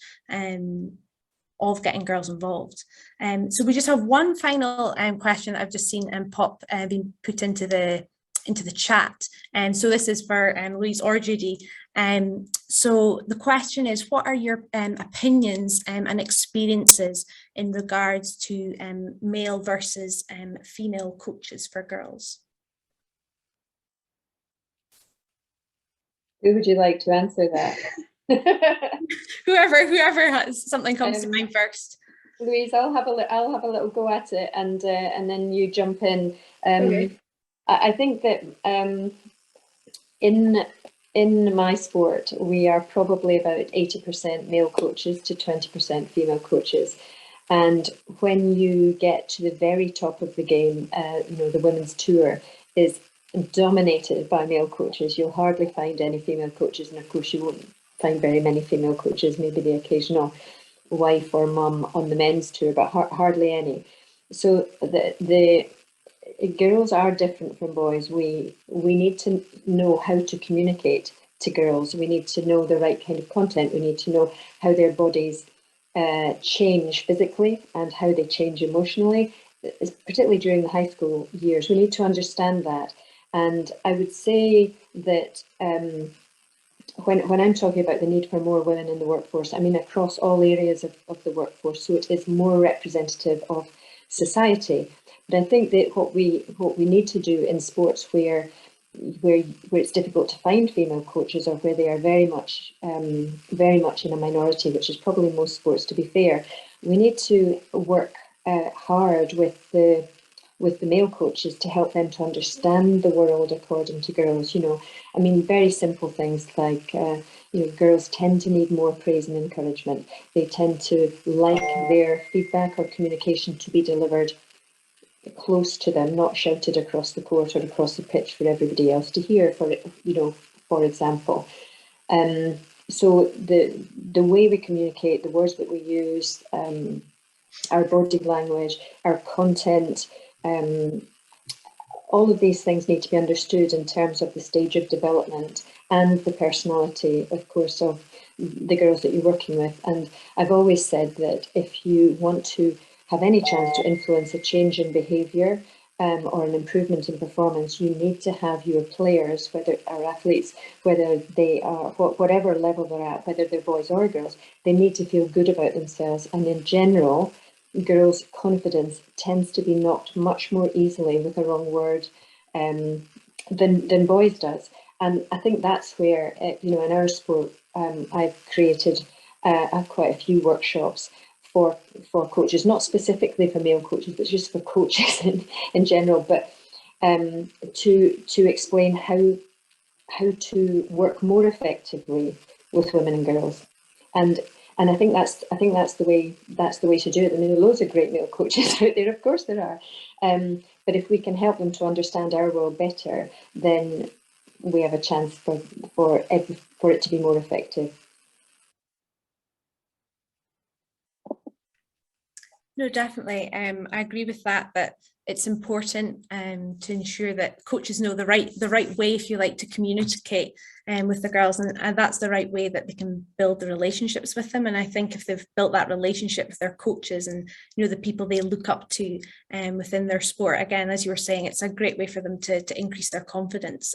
of getting girls involved. So we just have one final question that I've just seen pop being put into the chat. And so this is for Louise or Judy. So the question is, what are your opinions and experiences in regards to male versus female coaches for girls? Who would you like to answer that? whoever has something comes to mind first. Louise, I'll have a little go at it, and then you jump in. Okay. I think that in my sport, we are probably about 80% male coaches to 20% female coaches. And when you get to the very top of the game, the women's tour is dominated by male coaches. You'll hardly find any female coaches, and of course you won't find very many female coaches, maybe the occasional wife or mum on the men's tour, but hardly any. So the girls are different from boys. We need to know how to communicate to girls. We need to know the right kind of content. We need to know how their bodies change physically and how they change emotionally, particularly during the high school years. We need to understand that. And I would say that when I'm talking about the need for more women in the workforce, I mean across all areas of the workforce, so it is more representative of society. But I think that what we need to do in sports where it's difficult to find female coaches, or where they are very much in a minority, which is probably most sports, to be fair, we need to work hard with the male coaches to help them to understand the world according to girls. I mean, very simple things like, girls tend to need more praise and encouragement. They tend to like their feedback or communication to be delivered close to them, not shouted across the court or across the pitch for everybody else to hear, for example. So the way we communicate, the words that we use, our body language, our content, all of these things need to be understood in terms of the stage of development and the personality, of course, of the girls that you're working with. And I've always said that if you want to have any chance to influence a change in behaviour or an improvement in performance, you need to have your players, whether our athletes, whether they are whatever level they're at, whether they're boys or girls, they need to feel good about themselves. And in general, girls' confidence tends to be knocked much more easily with a wrong word than boys does. And I think that's where, in our sport, I've created quite a few workshops for coaches, not specifically for male coaches, but just for coaches in general, but to explain how to work more effectively with women and girls. And I think that's the way to do it. I mean, there are loads of great male coaches out there, of course there are. But if we can help them to understand our world better, then we have a chance for it to be more effective. No, definitely. I agree with that it's important to ensure that coaches know the right way, if you like, to communicate with the girls, and that's the right way that they can build the relationships with them. And I think if they've built that relationship with their coaches and the people they look up to within their sport, again, as you were saying, it's a great way for them to increase their confidence.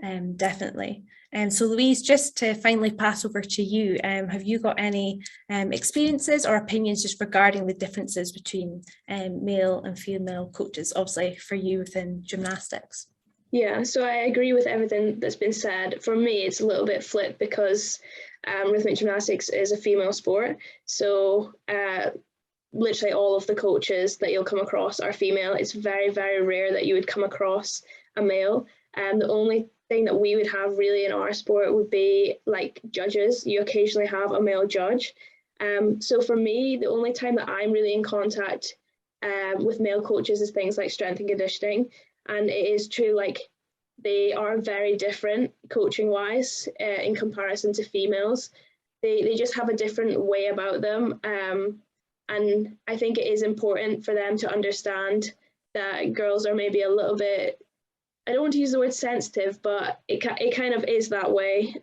Definitely. And so Louise, just to finally pass over to you, have you got any experiences or opinions just regarding the differences between male and female coaches, obviously for you within gymnastics? Yeah, so I agree with everything that's been said. For me, it's a little bit flipped because rhythmic gymnastics is a female sport. So literally all of the coaches that you'll come across are female. It's very, very rare that you would come across a male. The only thing that we would have really in our sport would be like judges. You occasionally have a male judge, So for me, the only time that I'm really in contact with male coaches is things like strength and conditioning. And it is true, like, they are very different coaching wise in comparison to females. They just have a different way about them. And I think it is important for them to understand that girls are maybe a little bit, I don't want to use the word sensitive, but it kind of is that way,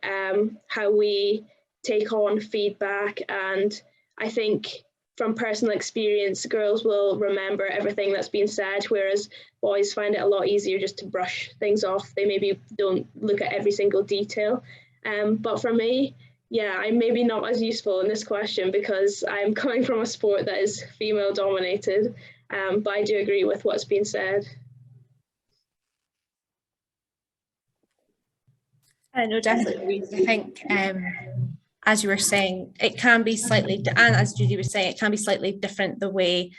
how we take on feedback. And I think from personal experience, girls will remember everything that's been said, whereas boys find it a lot easier just to brush things off. They maybe don't look at every single detail. But for me, yeah, I'm maybe not as useful in this question because I'm coming from a sport that is female dominated, but I do agree with what's been said. I know, definitely. I think, as you were saying, it can be slightly, and as Judy was saying, it can be slightly different the way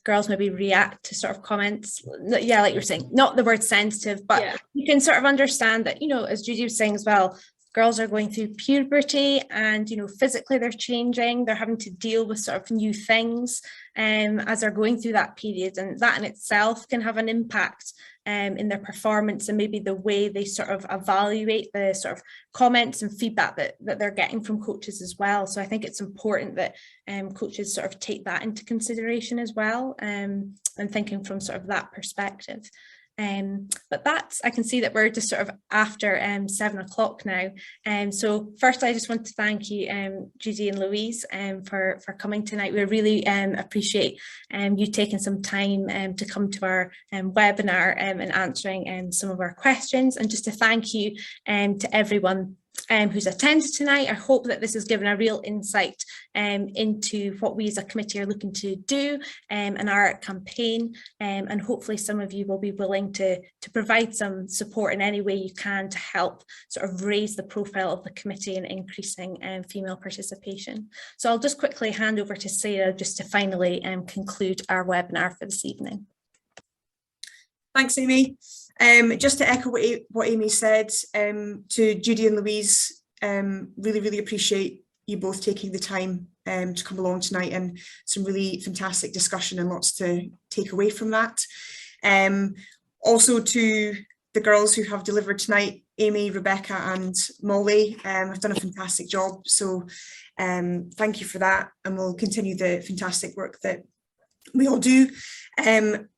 girls maybe react to sort of comments. Yeah, like you're saying, not the word sensitive, but yeah, you can sort of understand that, you know, as Judy was saying as well, girls are going through puberty and, you know, physically they're changing, they're having to deal with sort of new things as they're going through that period, and that in itself can have an impact in their performance and maybe the way they sort of evaluate the sort of comments and feedback that they're getting from coaches as well. So I think it's important that coaches sort of take that into consideration as well, and thinking from sort of that perspective. But that's, I can see that we're just sort of after 7 o'clock now. So first I just want to thank you, Judy and Louise, for coming tonight. We really appreciate you taking some time to come to our webinar and answering some of our questions, and just to thank you to everyone who's attended tonight. I hope that this has given a real insight into what we as a committee are looking to do in our campaign, and hopefully some of you will be willing to provide some support in any way you can to help sort of raise the profile of the committee and increasing female participation. So I'll just quickly hand over to Sarah just to finally conclude our webinar for this evening. Thanks, Amy. Just to echo what Amy said, to Judy and Louise, really appreciate you both taking the time to come along tonight, and some really fantastic discussion and lots to take away from that. Also to the girls who have delivered tonight, Amy, Rebecca and Molly, have done a fantastic job. So thank you for that, and we'll continue the fantastic work that we all do.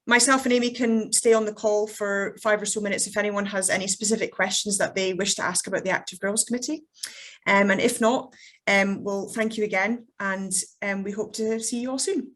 Myself and Amy can stay on the call for 5 or so minutes if anyone has any specific questions that they wish to ask about the Active Girls Committee. And if not, we'll thank you again, and we hope to see you all soon.